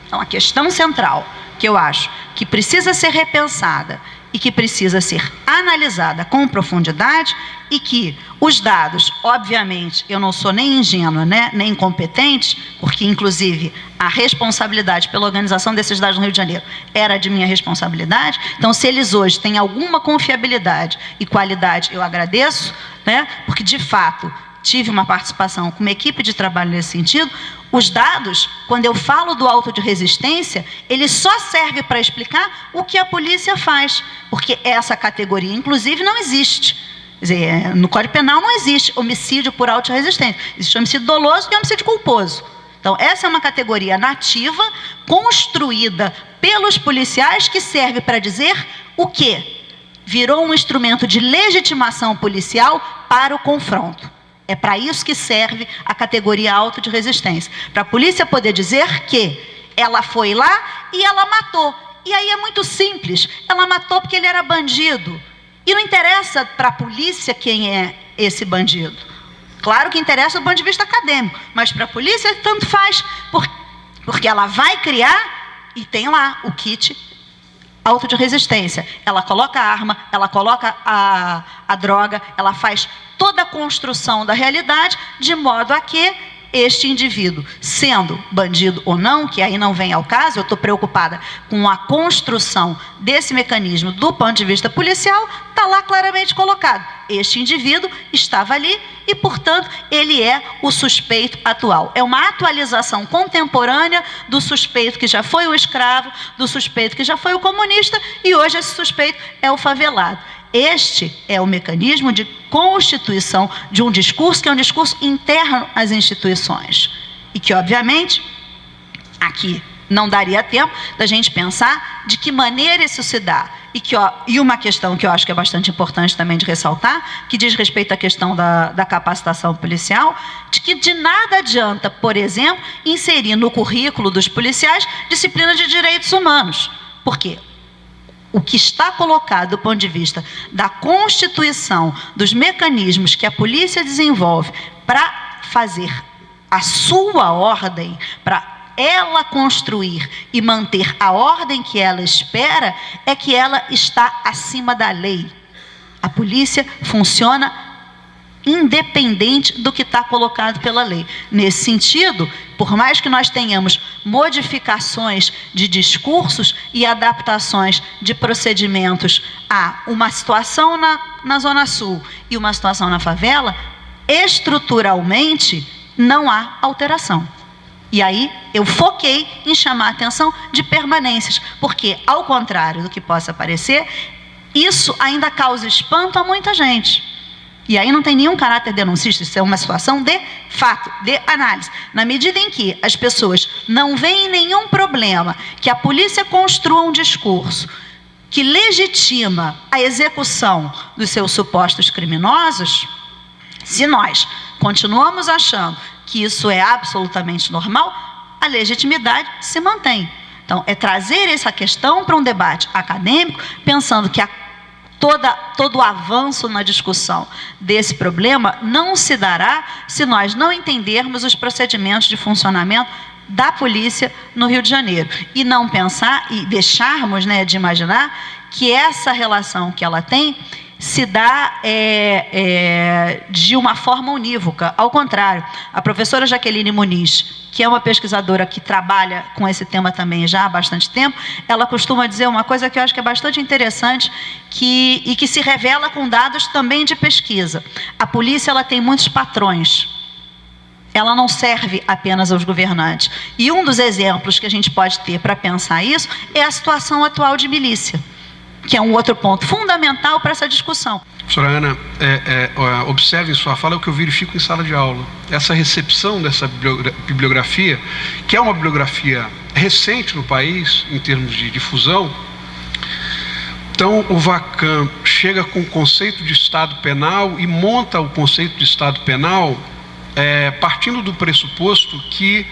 Então, a questão central, que eu acho que precisa ser repensada e que precisa ser analisada com profundidade, e que os dados, obviamente, eu não sou nem ingênua, né, nem incompetente, porque, inclusive, a responsabilidade pela organização desses dados no Rio de Janeiro era de minha responsabilidade. Então, se eles hoje têm alguma confiabilidade e qualidade, eu agradeço, né, porque, de fato, tive uma participação com uma equipe de trabalho nesse sentido. Os dados, quando eu falo do auto de resistência, ele só serve para explicar o que a polícia faz, porque essa categoria, inclusive, não existe. Quer dizer, no Código Penal não existe homicídio por auto de resistência. Existe homicídio doloso e homicídio culposo. Então, essa é uma categoria nativa, construída pelos policiais, que serve para dizer o quê? Virou um instrumento de legitimação policial para o confronto. É para isso que serve a categoria auto de resistência. Para a polícia poder dizer que ela foi lá e ela matou. E aí é muito simples. Ela matou porque ele era bandido. E não interessa para a polícia quem é esse bandido. Claro que interessa do ponto de vista acadêmico, mas para a polícia tanto faz, porque ela vai criar e tem lá o kit auto de resistência. Ela coloca a arma, ela coloca a droga, ela faz toda a construção da realidade de modo a que este indivíduo, sendo bandido ou não, que aí não vem ao caso, eu estou preocupada com a construção desse mecanismo do ponto de vista policial, está lá claramente colocado. Este indivíduo estava ali e, portanto, ele é o suspeito atual. É uma atualização contemporânea do suspeito que já foi o escravo, do suspeito que já foi o comunista, e hoje esse suspeito é o favelado. Este é o mecanismo de constituição de um discurso que é um discurso interno às instituições. E que, obviamente, aqui não daria tempo da gente pensar de que maneira isso se dá. E uma questão que eu acho que é bastante importante também de ressaltar, que diz respeito à questão da capacitação policial, de que de nada adianta, por exemplo, inserir no currículo dos policiais disciplina de direitos humanos. Por quê? O que está colocado do ponto de vista da constituição dos mecanismos que a polícia desenvolve para fazer a sua ordem, para ela construir e manter a ordem que ela espera, é que ela está acima da lei. A polícia funciona independente do que está colocado pela lei. Nesse sentido, por mais que nós tenhamos modificações de discursos e adaptações de procedimentos a uma situação na Zona Sul e uma situação na favela, estruturalmente não há alteração. E aí eu foquei em chamar a atenção de permanências, porque, ao contrário do que possa parecer, isso ainda causa espanto a muita gente. E aí não tem nenhum caráter denuncista, isso é uma situação de fato, de análise. Na medida em que as pessoas não veem nenhum problema que a polícia construa um discurso que legitima a execução dos seus supostos criminosos, se nós continuamos achando que isso é absolutamente normal, a legitimidade se mantém. Então, é trazer essa questão para um debate acadêmico, pensando que todo o avanço na discussão desse problema não se dará se nós não entendermos os procedimentos de funcionamento da polícia no Rio de Janeiro. E não pensar e deixarmos de imaginar que essa relação que ela tem se dá de uma forma unívoca. Ao contrário, a professora Jaqueline Muniz, que é uma pesquisadora que trabalha com esse tema também já há bastante tempo, ela costuma dizer uma coisa que eu acho que é bastante interessante e que se revela com dados também de pesquisa. A polícia ela tem muitos patrões. Ela não serve apenas aos governantes. E um dos exemplos que a gente pode ter para pensar isso é a situação atual de milícia, que é um outro ponto fundamental para essa discussão. Professora Ana, observe em sua fala o que eu verifico em sala de aula. Essa recepção dessa bibliografia, que é uma bibliografia recente no país, em termos de difusão. Então, o Vacan chega com o conceito de Estado penal e monta o conceito de Estado penal partindo do pressuposto que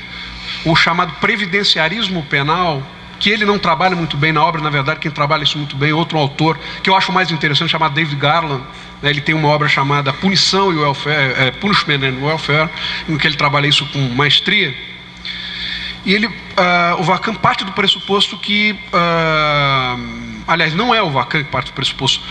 o chamado previdenciarismo penal, que ele não trabalha muito bem na obra, na verdade quem trabalha isso muito bem é outro autor, que eu acho mais interessante, chamado David Garland, ele tem uma obra chamada Punição e Welfare, Punishment and Welfare, em que ele trabalha isso com maestria, e o Vacan parte do pressuposto que, aliás, não é o Vacan que parte do pressuposto,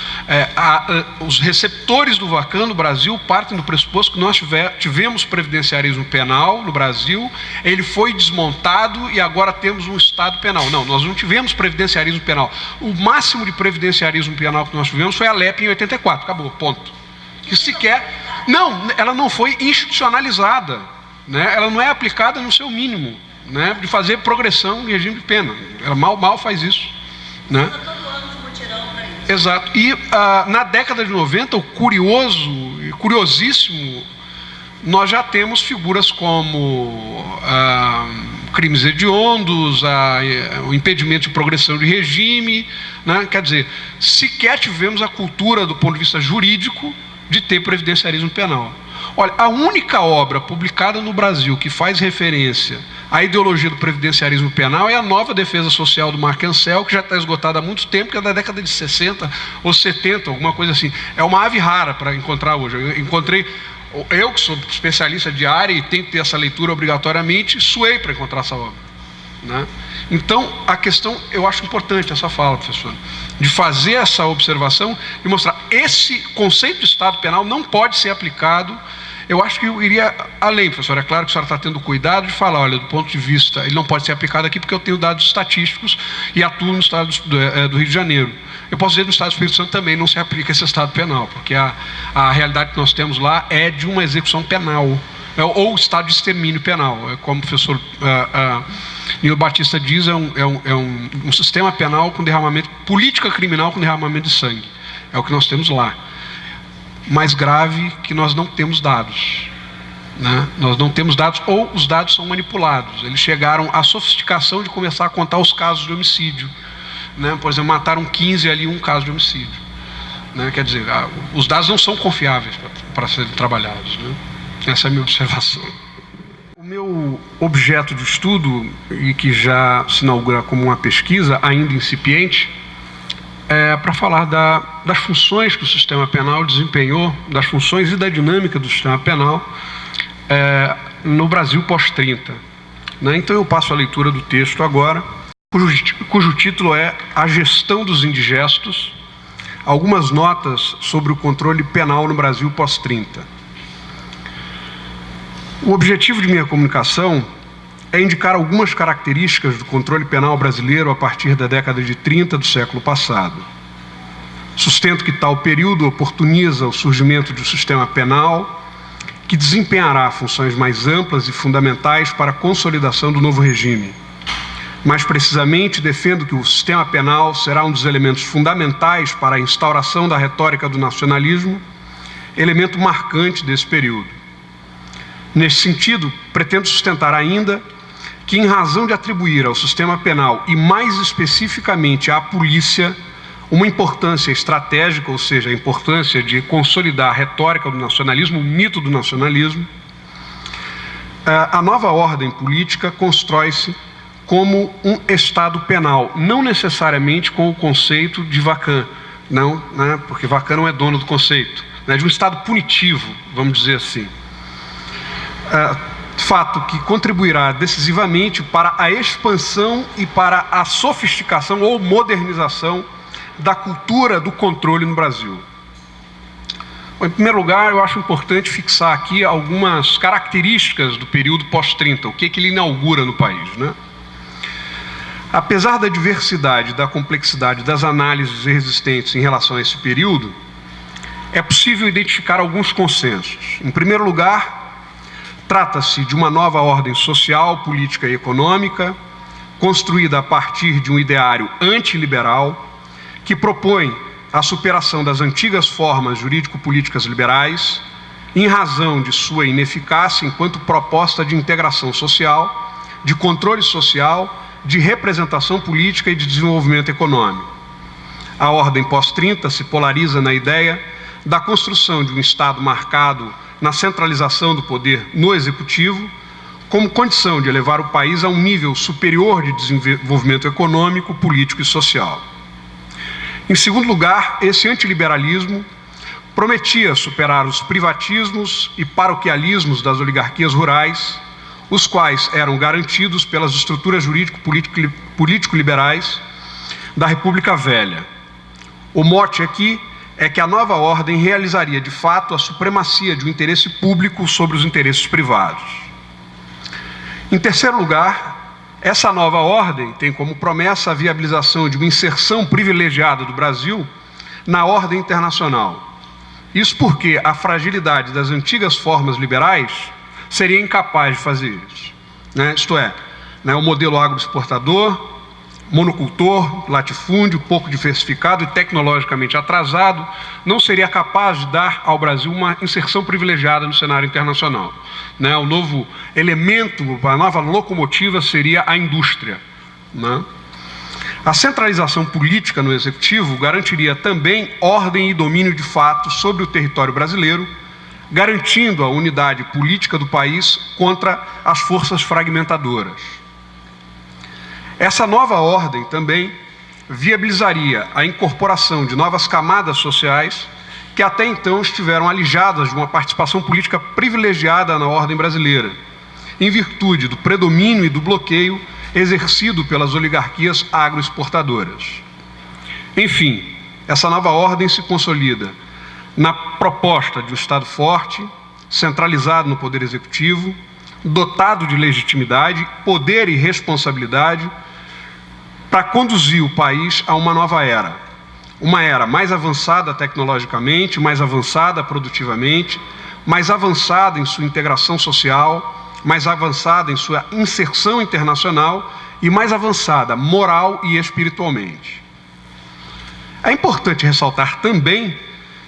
os receptores do Vacan no Brasil partem do pressuposto que nós tivemos previdenciarismo penal no Brasil, ele foi desmontado e agora temos um Estado penal. Não, nós não tivemos previdenciarismo penal. O máximo de previdenciarismo penal que nós tivemos foi a LEP em 84, acabou, ponto. Que sequer, não, ela não foi institucionalizada, ela não é aplicada no seu mínimo, de fazer progressão em regime de pena. Ela mal faz isso. Exato. E na década de 90, o curiosíssimo, nós já temos figuras como crimes hediondos, o impedimento de progressão de regime, quer dizer, sequer tivemos a cultura do ponto de vista jurídico de ter previdenciarismo penal. Olha, a única obra publicada no Brasil que faz referência à ideologia do previdenciarismo penal é a Nova Defesa Social do Marc Ancel, que já está esgotada há muito tempo, que é da década de 60 ou 70, alguma coisa assim. É uma ave rara para encontrar hoje. Eu que sou especialista de área e tenho que ter essa leitura obrigatoriamente, suei para encontrar essa obra. Então, a questão, eu acho importante essa fala, professor, de fazer essa observação e mostrar esse conceito de Estado penal não pode ser aplicado. Eu acho que eu iria além, professor. É claro que a senhora está tendo cuidado de falar, olha, do ponto de vista, ele não pode ser aplicado aqui porque eu tenho dados estatísticos e atuo no estado do Rio de Janeiro. Eu posso dizer que no estado do Espírito Santo também não se aplica esse Estado penal, porque a realidade que nós temos lá é de uma execução penal, ou estado de extermínio penal. Como o professor Nilo Batista diz, é um sistema penal com derramamento, política criminal com derramamento de sangue. É o que nós temos lá. Mais grave que nós não temos dados. Nós não temos dados, ou os dados são manipulados. Eles chegaram à sofisticação de começar a contar os casos de homicídio. Por exemplo, mataram 15 ali, um caso de homicídio. Quer dizer, os dados não são confiáveis para serem trabalhados. Essa é a minha observação. O meu objeto de estudo, e que já se inaugura como uma pesquisa, ainda incipiente, é para falar das funções que o sistema penal desempenhou, das funções e da dinâmica do sistema penal no Brasil pós-30. Então eu passo a leitura do texto agora, cujo título é A Gestão dos Indigestos, algumas notas sobre o controle penal no Brasil pós-30. O objetivo de minha comunicação é indicar algumas características do controle penal brasileiro a partir da década de 30 do século passado. Sustento que tal período oportuniza o surgimento de um sistema penal que desempenhará funções mais amplas e fundamentais para a consolidação do novo regime. Mais precisamente, defendo que o sistema penal será um dos elementos fundamentais para a instauração da retórica do nacionalismo, elemento marcante desse período. Nesse sentido, pretendo sustentar ainda que, em razão de atribuir ao sistema penal e mais especificamente à polícia uma importância estratégica, ou seja, a importância de consolidar a retórica do nacionalismo, o mito do nacionalismo, a nova ordem política constrói-se como um Estado penal, não necessariamente com o conceito de Vacan, não, né, porque Vacan não é dono do conceito, né, de um Estado punitivo, vamos dizer assim. Fato que contribuirá decisivamente para a expansão e para a sofisticação ou modernização da cultura do controle no Brasil. Bom, em primeiro lugar, eu acho importante fixar aqui algumas características do período pós-30, o que ele inaugura no país, né? Apesar da diversidade e da complexidade das análises existentes em relação a esse período, é possível identificar alguns consensos. Em primeiro lugar, trata-se de uma nova ordem social, política e econômica, construída a partir de um ideário antiliberal, que propõe a superação das antigas formas jurídico-políticas liberais, em razão de sua ineficácia enquanto proposta de integração social, de controle social, de representação política e de desenvolvimento econômico. A ordem pós-30 se polariza na ideia da construção de um Estado marcado na centralização do poder no Executivo, como condição de elevar o país a um nível superior de desenvolvimento econômico, político e social. Em segundo lugar, esse antiliberalismo prometia superar os privatismos e paroquialismos das oligarquias rurais, os quais eram garantidos pelas estruturas jurídico-liberais da República Velha. O mote aqui é que a nova ordem realizaria, de fato, a supremacia de um interesse público sobre os interesses privados. Em terceiro lugar, essa nova ordem tem como promessa a viabilização de uma inserção privilegiada do Brasil na ordem internacional. Isso porque a fragilidade das antigas formas liberais seria incapaz de fazer isso, né? Isto é, né, o modelo agroexportador, monocultor, latifúndio, pouco diversificado e tecnologicamente atrasado, não seria capaz de dar ao Brasil uma inserção privilegiada no cenário internacional, né? O novo elemento, a nova locomotiva seria a indústria, né? A centralização política no Executivo garantiria também ordem e domínio de fato sobre o território brasileiro, garantindo a unidade política do país contra as forças fragmentadoras. Essa nova ordem também viabilizaria a incorporação de novas camadas sociais que até então estiveram alijadas de uma participação política privilegiada na ordem brasileira, em virtude do predomínio e do bloqueio exercido pelas oligarquias agroexportadoras. Enfim, essa nova ordem se consolida na proposta de um Estado forte, centralizado no Poder Executivo, dotado de legitimidade, poder e responsabilidade para conduzir o país a uma nova era. Uma era mais avançada tecnologicamente, mais avançada produtivamente, mais avançada em sua integração social, mais avançada em sua inserção internacional e mais avançada moral e espiritualmente. É importante ressaltar também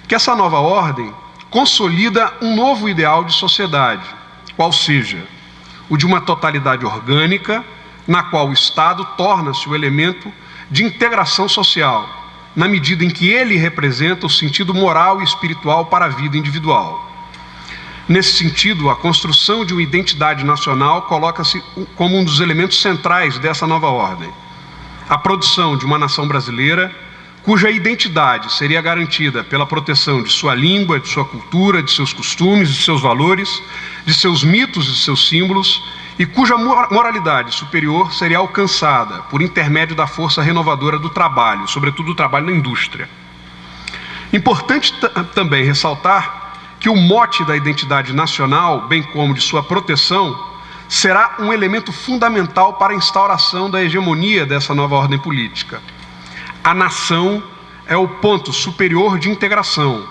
que essa nova ordem consolida um novo ideal de sociedade, qual seja o de uma totalidade orgânica, na qual o Estado torna-se o elemento de integração social, na medida em que ele representa o sentido moral e espiritual para a vida individual. Nesse sentido, a construção de uma identidade nacional coloca-se como um dos elementos centrais dessa nova ordem. A produção de uma nação brasileira, cuja identidade seria garantida pela proteção de sua língua, de sua cultura, de seus costumes, de seus valores, de seus mitos e de seus símbolos, e cuja moralidade superior seria alcançada por intermédio da força renovadora do trabalho, sobretudo do trabalho na indústria. Importante também ressaltar que o mote da identidade nacional, bem como de sua proteção, será um elemento fundamental para a instauração da hegemonia dessa nova ordem política. A nação é o ponto superior de integração,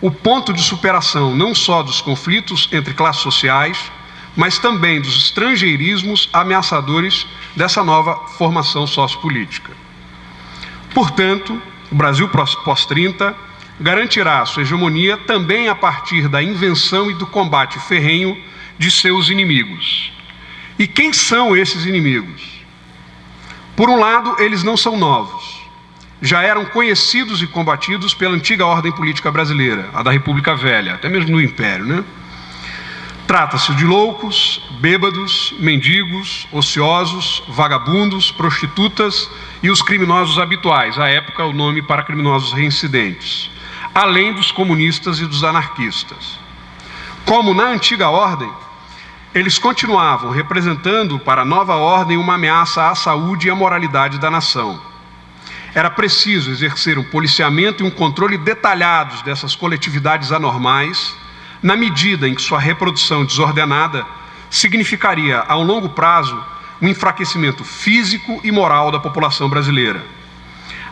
o ponto de superação não só dos conflitos entre classes sociais, mas também dos estrangeirismos ameaçadores dessa nova formação sociopolítica. Portanto, o Brasil pós-30 garantirá sua hegemonia também a partir da invenção e do combate ferrenho de seus inimigos. E quem são esses inimigos? Por um lado, eles não são novos. Já eram conhecidos e combatidos pela antiga ordem política brasileira, a da República Velha, até mesmo no Império, né? Trata-se de loucos, bêbados, mendigos, ociosos, vagabundos, prostitutas e os criminosos habituais, à época o nome para criminosos reincidentes, além dos comunistas e dos anarquistas. Como na antiga ordem, eles continuavam representando para a nova ordem uma ameaça à saúde e à moralidade da nação. Era preciso exercer um policiamento e um controle detalhados dessas coletividades anormais, na medida em que sua reprodução desordenada significaria, a um longo prazo, um enfraquecimento físico e moral da população brasileira.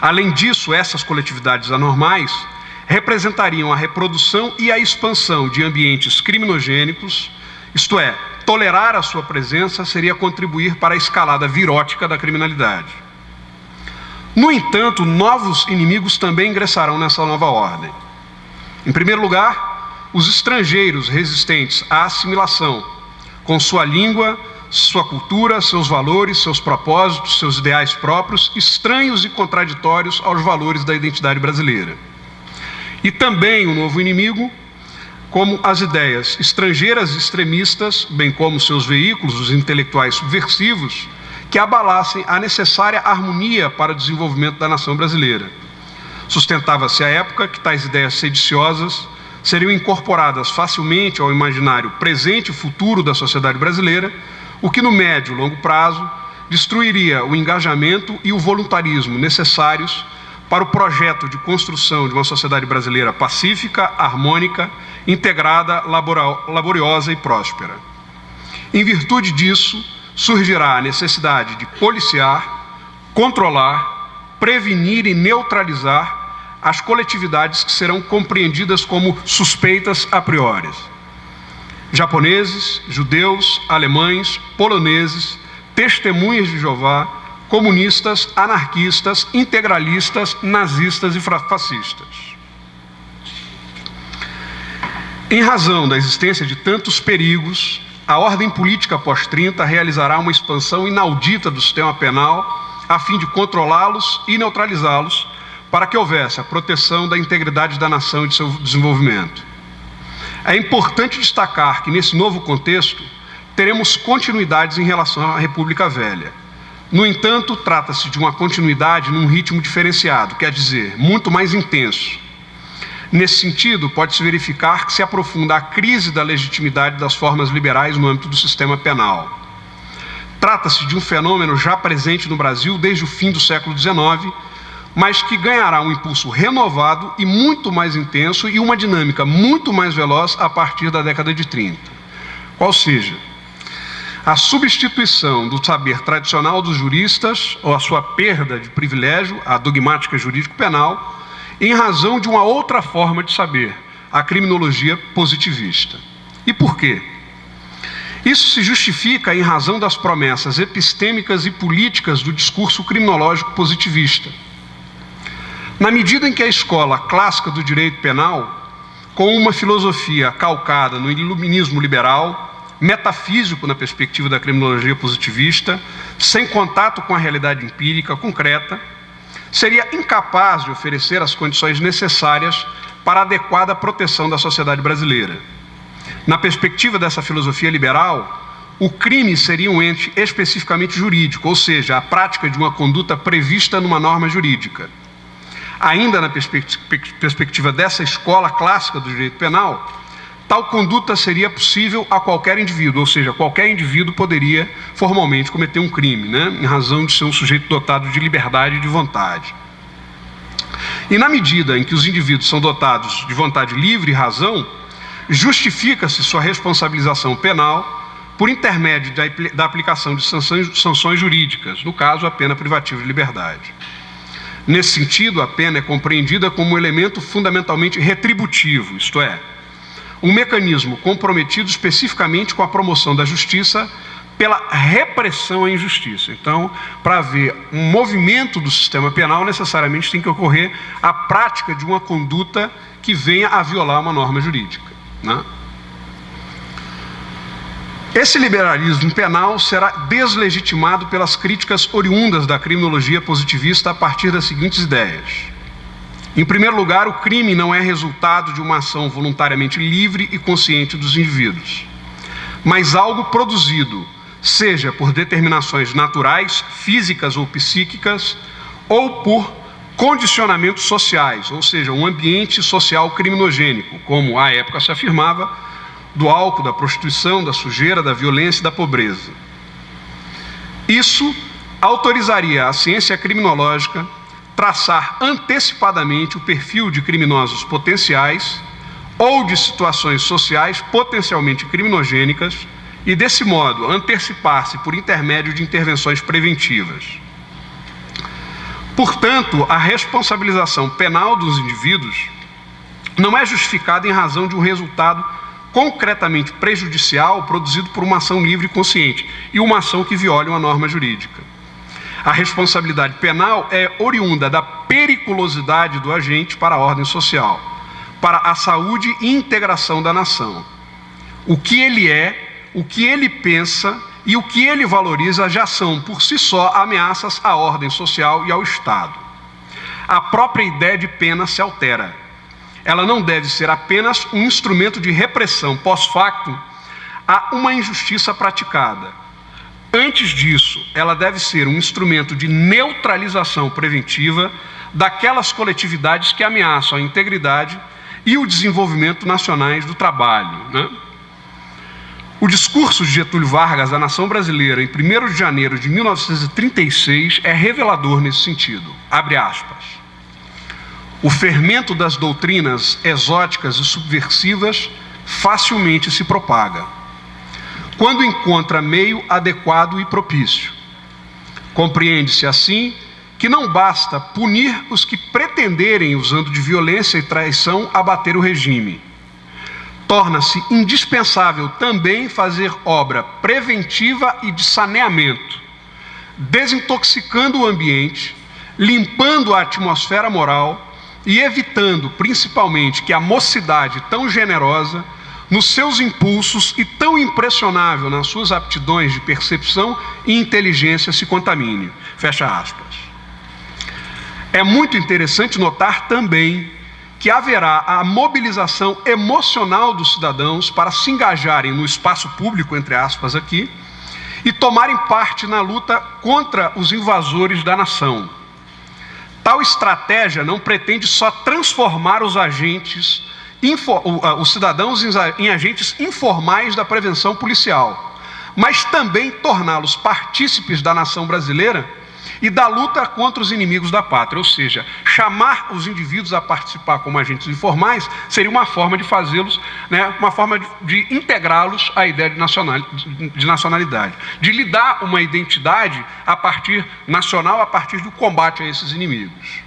Além disso, essas coletividades anormais representariam a reprodução e a expansão de ambientes criminogênicos, isto é, tolerar a sua presença seria contribuir para a escalada virótica da criminalidade. No entanto, novos inimigos também ingressarão nessa nova ordem. Em primeiro lugar, os estrangeiros resistentes à assimilação, com sua língua, sua cultura, seus valores, seus propósitos, seus ideais próprios, estranhos e contraditórios aos valores da identidade brasileira. E também um novo inimigo, como as ideias estrangeiras extremistas, bem como seus veículos, os intelectuais subversivos, que abalassem a necessária harmonia para o desenvolvimento da nação brasileira. Sustentava-se à época que tais ideias sediciosas seriam incorporadas facilmente ao imaginário presente e futuro da sociedade brasileira, o que no médio e longo prazo destruiria o engajamento e o voluntarismo necessários para o projeto de construção de uma sociedade brasileira pacífica, harmônica, integrada, laboriosa e próspera. Em virtude disso, surgirá a necessidade de policiar, controlar, prevenir e neutralizar as coletividades que serão compreendidas como suspeitas a priori. Japoneses, judeus, alemães, poloneses, testemunhas de Jeová, comunistas, anarquistas, integralistas, nazistas e fascistas. Em razão da existência de tantos perigos, a ordem política pós-30 realizará uma expansão inaudita do sistema penal a fim de controlá-los e neutralizá-los para que houvesse a proteção da integridade da nação e de seu desenvolvimento. É importante destacar que, nesse novo contexto, teremos continuidades em relação à República Velha. No entanto, trata-se de uma continuidade num ritmo diferenciado, quer dizer, muito mais intenso. Nesse sentido, pode-se verificar que se aprofunda a crise da legitimidade das formas liberais no âmbito do sistema penal. Trata-se de um fenômeno já presente no Brasil desde o fim do século XIX, mas que ganhará um impulso renovado e muito mais intenso e uma dinâmica muito mais veloz a partir da década de 30. Qual seja, a substituição do saber tradicional dos juristas, ou a sua perda de privilégio, a dogmática jurídico-penal, em razão de uma outra forma de saber, a criminologia positivista. E por quê? Isso se justifica em razão das promessas epistêmicas e políticas do discurso criminológico positivista. Na medida em que a escola clássica do direito penal, com uma filosofia calcada no iluminismo liberal, metafísico na perspectiva da criminologia positivista, sem contato com a realidade empírica concreta, seria incapaz de oferecer as condições necessárias para a adequada proteção da sociedade brasileira. Na perspectiva dessa filosofia liberal, o crime seria um ente especificamente jurídico, ou seja, a prática de uma conduta prevista numa norma jurídica. Ainda na perspectiva dessa escola clássica do direito penal, tal conduta seria possível a qualquer indivíduo, ou seja, qualquer indivíduo poderia formalmente cometer um crime, em razão de ser um sujeito dotado de liberdade e de vontade. E na medida em que os indivíduos são dotados de vontade livre e razão, justifica-se sua responsabilização penal por intermédio da aplicação de sanções jurídicas, no caso, a pena privativa de liberdade. Nesse sentido, a pena é compreendida como um elemento fundamentalmente retributivo, isto é, um mecanismo comprometido especificamente com a promoção da justiça pela repressão à injustiça. Então, para haver um movimento do sistema penal, necessariamente tem que ocorrer a prática de uma conduta que venha a violar uma norma jurídica, né? Esse liberalismo penal será deslegitimado pelas críticas oriundas da criminologia positivista a partir das seguintes ideias. Em primeiro lugar, o crime não é resultado de uma ação voluntariamente livre e consciente dos indivíduos, mas algo produzido, seja por determinações naturais, físicas ou psíquicas, ou por condicionamentos sociais, ou seja, um ambiente social criminogênico, como à época se afirmava, do álcool, da prostituição, da sujeira, da violência e da pobreza. Isso autorizaria a ciência criminológica traçar antecipadamente o perfil de criminosos potenciais ou de situações sociais potencialmente criminogênicas e, desse modo, antecipar-se por intermédio de intervenções preventivas. Portanto, a responsabilização penal dos indivíduos não é justificada em razão de um resultado concretamente prejudicial produzido por uma ação livre e consciente e uma ação que viole uma norma jurídica. A responsabilidade penal é oriunda da periculosidade do agente para a ordem social, para a saúde e integração da nação. O que ele é, o que ele pensa e o que ele valoriza já são, por si só, ameaças à ordem social e ao Estado. A própria ideia de pena se altera. Ela não deve ser apenas um instrumento de repressão pós-facto a uma injustiça praticada. Antes disso, ela deve ser um instrumento de neutralização preventiva daquelas coletividades que ameaçam a integridade e o desenvolvimento nacionais do trabalho, né? O discurso de Getúlio Vargas à nação brasileira em 1º de janeiro de 1936 é revelador nesse sentido. Abre aspas. O fermento das doutrinas exóticas e subversivas facilmente se propaga, quando encontra meio adequado e propício. Compreende-se assim que não basta punir os que pretenderem, usando de violência e traição, abater o regime. Torna-se indispensável também fazer obra preventiva e de saneamento, desintoxicando o ambiente, limpando a atmosfera moral e evitando, principalmente, que a mocidade tão generosa, nos seus impulsos e tão impressionável nas suas aptidões de percepção e inteligência se contamine. Fecha aspas. É muito interessante notar também que haverá a mobilização emocional dos cidadãos para se engajarem no espaço público, entre aspas aqui, e tomarem parte na luta contra os invasores da nação. Tal estratégia não pretende só transformar os cidadãos em agentes informais da prevenção policial, mas também torná-los partícipes da nação brasileira e da luta contra os inimigos da pátria. Ou seja, chamar os indivíduos a participar como agentes informais seria uma forma de fazê-los, né, uma forma de integrá-los à ideia de nacionalidade, de lhe dar uma identidade nacional a partir do combate a esses inimigos.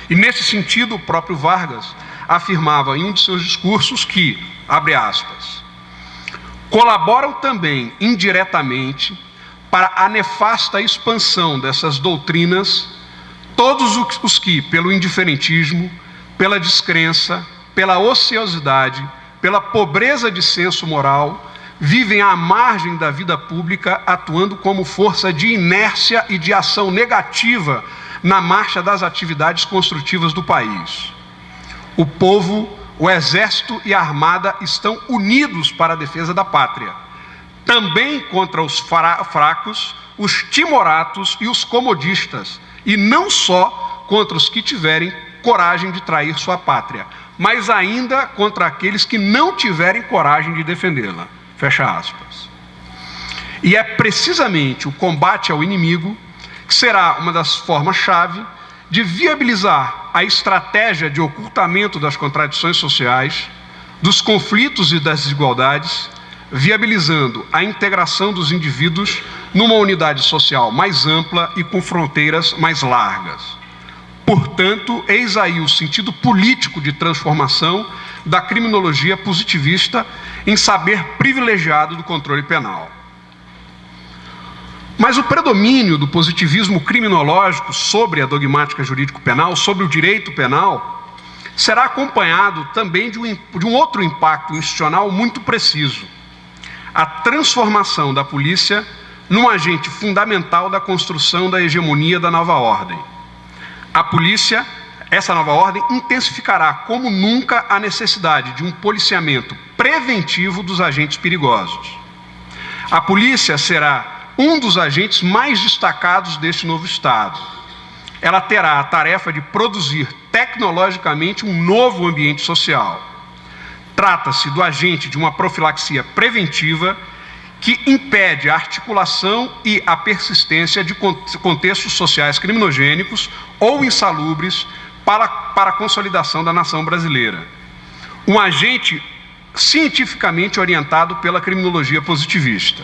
E nesse sentido, o próprio Vargas afirmava em um de seus discursos que, abre aspas, colaboram também indiretamente para a nefasta expansão dessas doutrinas todos os que, pelo indiferentismo, pela descrença, pela ociosidade, pela pobreza de senso moral, vivem à margem da vida pública, atuando como força de inércia e de ação negativa na marcha das atividades construtivas do país. O povo, o exército e a armada estão unidos para a defesa da pátria, também contra os fracos, os timoratos e os comodistas, e não só contra os que tiverem coragem de trair sua pátria, mas ainda contra aqueles que não tiverem coragem de defendê-la. Fecha aspas. E é precisamente o combate ao inimigo que será uma das formas-chave de viabilizar a estratégia de ocultamento das contradições sociais, dos conflitos e das desigualdades, viabilizando a integração dos indivíduos numa unidade social mais ampla e com fronteiras mais largas. Portanto, eis aí o sentido político de transformação da criminologia positivista em saber privilegiado do controle penal. Mas o predomínio do positivismo criminológico sobre a dogmática jurídico-penal, sobre o direito penal, será acompanhado também de um outro impacto institucional muito preciso: a transformação da polícia num agente fundamental da construção da hegemonia da nova ordem. A polícia, essa nova ordem, intensificará como nunca a necessidade de um policiamento preventivo dos agentes perigosos. A polícia será um dos agentes mais destacados deste novo Estado. Ela terá a tarefa de produzir tecnologicamente um novo ambiente social. Trata-se do agente de uma profilaxia preventiva que impede a articulação e a persistência de contextos sociais criminogênicos ou insalubres para a consolidação da nação brasileira. Um agente cientificamente orientado pela criminologia positivista.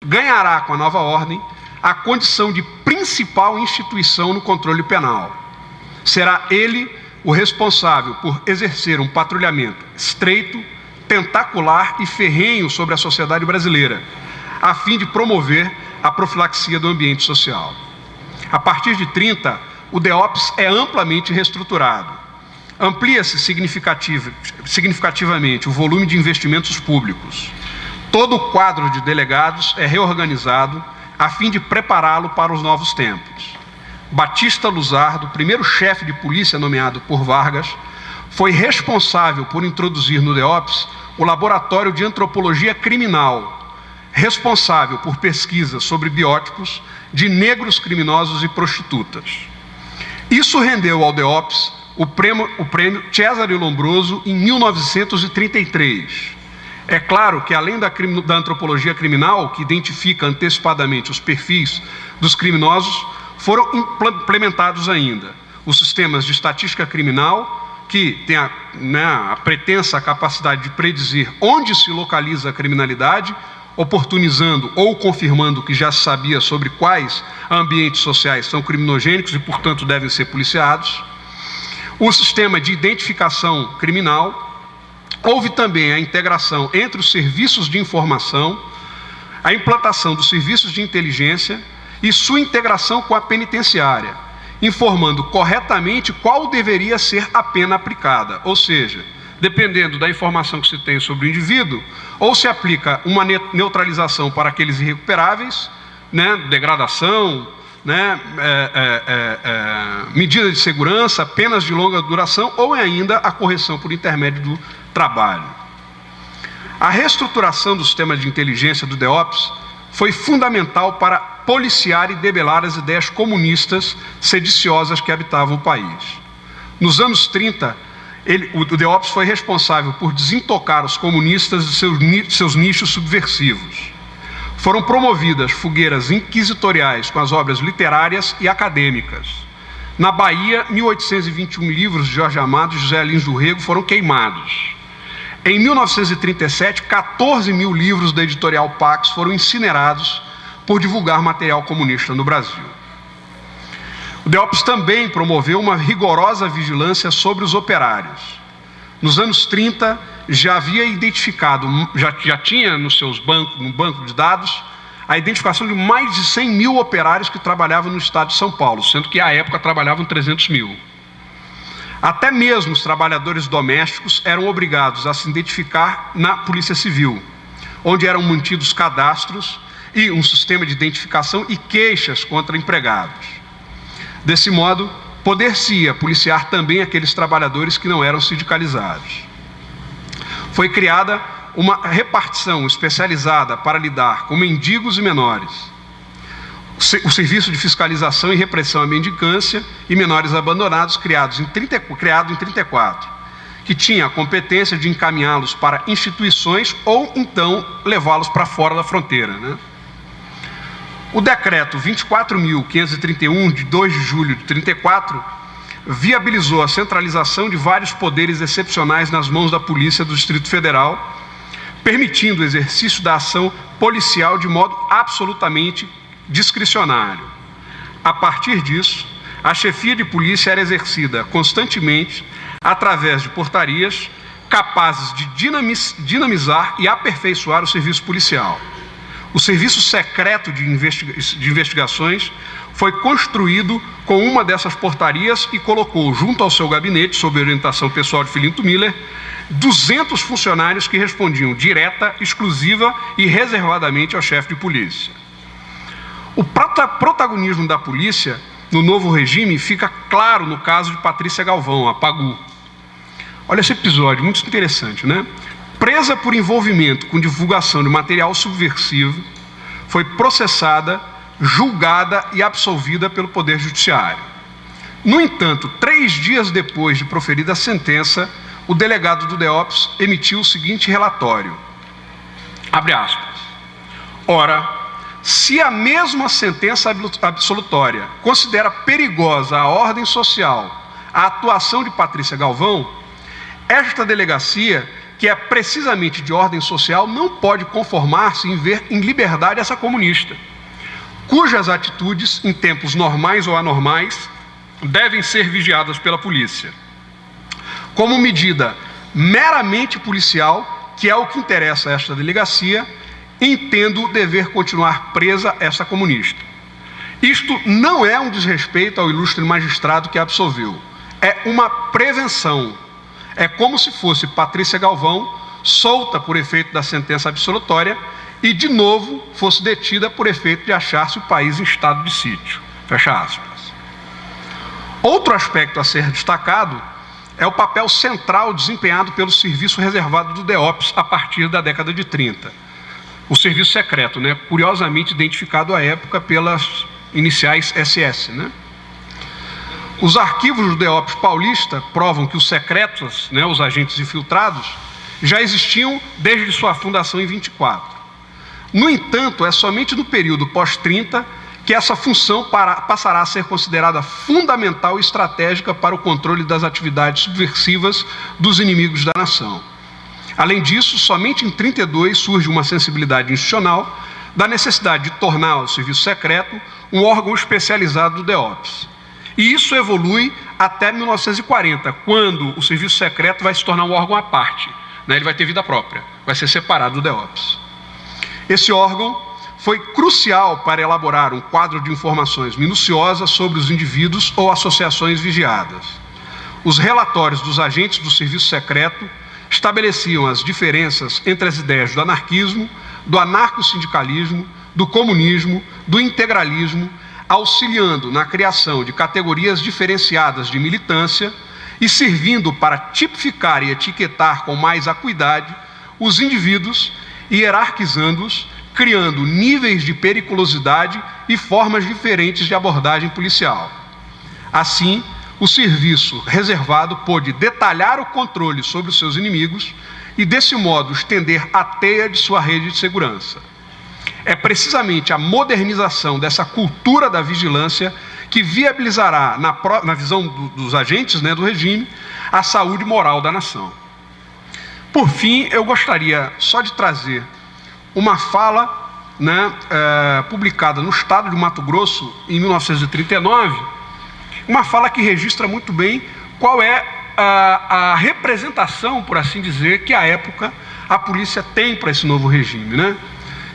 Ganhará com a nova ordem a condição de principal instituição no controle penal. Será ele o responsável por exercer um patrulhamento estreito, tentacular e ferrenho sobre a sociedade brasileira, a fim de promover a profilaxia do ambiente social. A partir de 30, o DEOPS é amplamente reestruturado. Amplia-se significativamente o volume de investimentos públicos. Todo o quadro de delegados é reorganizado a fim de prepará-lo para os novos tempos. Batista Luzardo, primeiro chefe de polícia nomeado por Vargas, foi responsável por introduzir no DEOPS o Laboratório de Antropologia Criminal, responsável por pesquisas sobre biótipos de negros criminosos e prostitutas. Isso rendeu ao DEOPS o prêmio Cesare Lombroso em 1933. É claro que, além da antropologia criminal, que identifica antecipadamente os perfis dos criminosos, foram implementados ainda os sistemas de estatística criminal, que tem a pretensa capacidade de predizer onde se localiza a criminalidade, oportunizando ou confirmando o que já se sabia sobre quais ambientes sociais são criminogênicos e, portanto, devem ser policiados. O sistema de identificação criminal. Houve também a integração entre os serviços de informação, a implantação dos serviços de inteligência e sua integração com a penitenciária, informando corretamente qual deveria ser a pena aplicada, ou seja, dependendo da informação que se tem sobre o indivíduo, ou se aplica uma neutralização para aqueles irrecuperáveis, degradação, medidas de segurança, penas de longa duração, ou ainda a correção por intermédio do trabalho. A reestruturação do sistema de inteligência do DEOPS foi fundamental para policiar e debelar as ideias comunistas sediciosas que habitavam o país. Nos anos 30, o DEOPS foi responsável por desintocar os comunistas de seus nichos subversivos. Foram promovidas fogueiras inquisitoriais com as obras literárias e acadêmicas. Na Bahia, 1.821 livros de Jorge Amado e José Lins do Rego foram queimados. Em 1937, 14 mil livros da editorial Pax foram incinerados por divulgar material comunista no Brasil. O DEOPS também promoveu uma rigorosa vigilância sobre os operários. Nos anos 30, já havia identificado, já tinha no banco de dados, a identificação de mais de 100 mil operários que trabalhavam no estado de São Paulo, sendo que à época trabalhavam 300 mil. Até mesmo os trabalhadores domésticos eram obrigados a se identificar na Polícia Civil, onde eram mantidos cadastros e um sistema de identificação e queixas contra empregados. Desse modo, poder-se-ia policiar também aqueles trabalhadores que não eram sindicalizados. Foi criada uma repartição especializada para lidar com mendigos e menores. O Serviço de Fiscalização e Repressão à Mendicância e Menores Abandonados, criado em 34, que tinha a competência de encaminhá-los para instituições ou então levá-los para fora da fronteira. O decreto 24.531, de 2 de julho de 34, viabilizou a centralização de vários poderes excepcionais nas mãos da Polícia do Distrito Federal, permitindo o exercício da ação policial de modo absolutamente discricionário. A partir disso, a chefia de polícia era exercida constantemente através de portarias capazes de dinamizar e aperfeiçoar o serviço policial. O Serviço Secreto de Investigações foi construído com uma dessas portarias e colocou junto ao seu gabinete, sob orientação pessoal de Filinto Miller, 200 funcionários que respondiam direta, exclusiva e reservadamente ao chefe de polícia. O protagonismo da polícia no novo regime fica claro no caso de Patrícia Galvão, a Pagu. Olha esse episódio, muito interessante, né? Presa por envolvimento com divulgação de material subversivo, foi processada, julgada e absolvida pelo Poder Judiciário. No entanto, 3 dias depois de proferida a sentença, o delegado do DEOPS emitiu o seguinte relatório, abre aspas, ora, se a mesma sentença absolutória considera perigosa a ordem social, a atuação de Patrícia Galvão, esta delegacia, que é precisamente de ordem social, não pode conformar-se em ver em liberdade essa comunista, cujas atitudes, em tempos normais ou anormais, devem ser vigiadas pela polícia. Como medida meramente policial, que é o que interessa a esta delegacia, entendo dever continuar presa essa comunista. Isto não é um desrespeito ao ilustre magistrado que a absolveu, é uma prevenção. É como se fosse Patrícia Galvão solta por efeito da sentença absolutória e, de novo, fosse detida por efeito de achar-se o país em estado de sítio. Fecha aspas. Outro aspecto a ser destacado é o papel central desempenhado pelo serviço reservado do DEOPS a partir da década de 30. O serviço secreto, né, curiosamente identificado à época pelas iniciais SS, né? Os arquivos do DEOPS paulista provam que os secretos, né, os agentes infiltrados, já existiam desde sua fundação em 24. No entanto, é somente no período pós-30 que essa função passará a ser considerada fundamental e estratégica para o controle das atividades subversivas dos inimigos da nação. Além disso, somente em 32 surge uma sensibilidade institucional da necessidade de tornar o serviço secreto um órgão especializado do DEOPS. E isso evolui até 1940, quando o serviço secreto vai se tornar um órgão à parte, né? Ele vai ter vida própria, vai ser separado do DEOPS. Esse órgão foi crucial para elaborar um quadro de informações minuciosas sobre os indivíduos ou associações vigiadas. Os relatórios dos agentes do serviço secreto estabeleciam as diferenças entre as ideias do anarquismo, do anarcossindicalismo, do comunismo, do integralismo, auxiliando na criação de categorias diferenciadas de militância e servindo para tipificar e etiquetar com mais acuidade os indivíduos e hierarquizando-os, criando níveis de periculosidade e formas diferentes de abordagem policial. Assim, o serviço reservado pôde detalhar o controle sobre os seus inimigos e, desse modo, estender a teia de sua rede de segurança. É precisamente a modernização dessa cultura da vigilância que viabilizará, na visão dos agentes, né, do regime, a saúde moral da nação. Por fim, eu gostaria só de trazer uma fala, né, publicada no Estado de Mato Grosso, em 1939, uma fala que registra muito bem qual é a representação, por assim dizer, que à época a polícia tem para esse novo regime, né?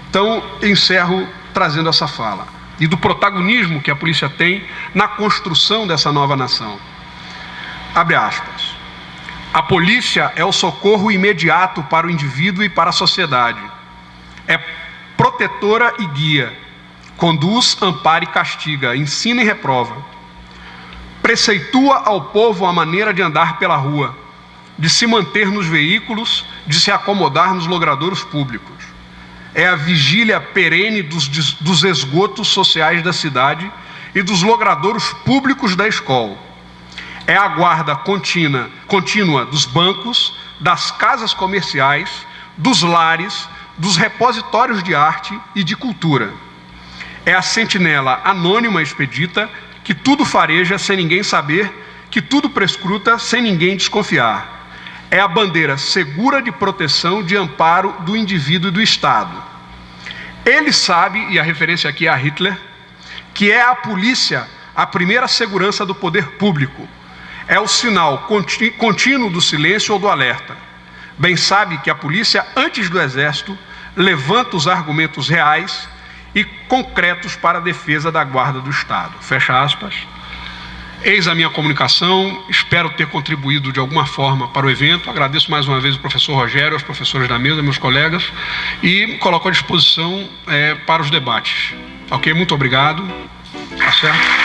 Então, encerro trazendo essa fala e do protagonismo que a polícia tem na construção dessa nova nação. Abre aspas. A polícia é o socorro imediato para o indivíduo e para a sociedade. É protetora e guia. Conduz, ampara e castiga, ensina e reprova. Preceitua ao povo a maneira de andar pela rua, de se manter nos veículos, de se acomodar nos logradouros públicos. É a vigília perene dos esgotos sociais da cidade e dos logradouros públicos da escola. É a guarda contínua dos bancos, das casas comerciais, dos lares, dos repositórios de arte e de cultura. É a sentinela anônima expedita que tudo fareja sem ninguém saber que tudo prescruta sem ninguém desconfiar. É a bandeira segura de proteção, de amparo do indivíduo e do Estado. Ele sabe, e a referência aqui é a Hitler, que é a polícia a primeira segurança do poder público. É o sinal contínuo do silêncio ou do alerta. Bem sabe que a polícia, antes do exército, levanta os argumentos reais e concretos para a defesa da guarda do Estado. Fecha aspas. Eis a minha comunicação, espero ter contribuído de alguma forma para o evento. Agradeço mais uma vez o professor Rogério, aos professores da mesa, meus colegas, e coloco à disposição para os debates. Ok? Muito obrigado. Tá certo?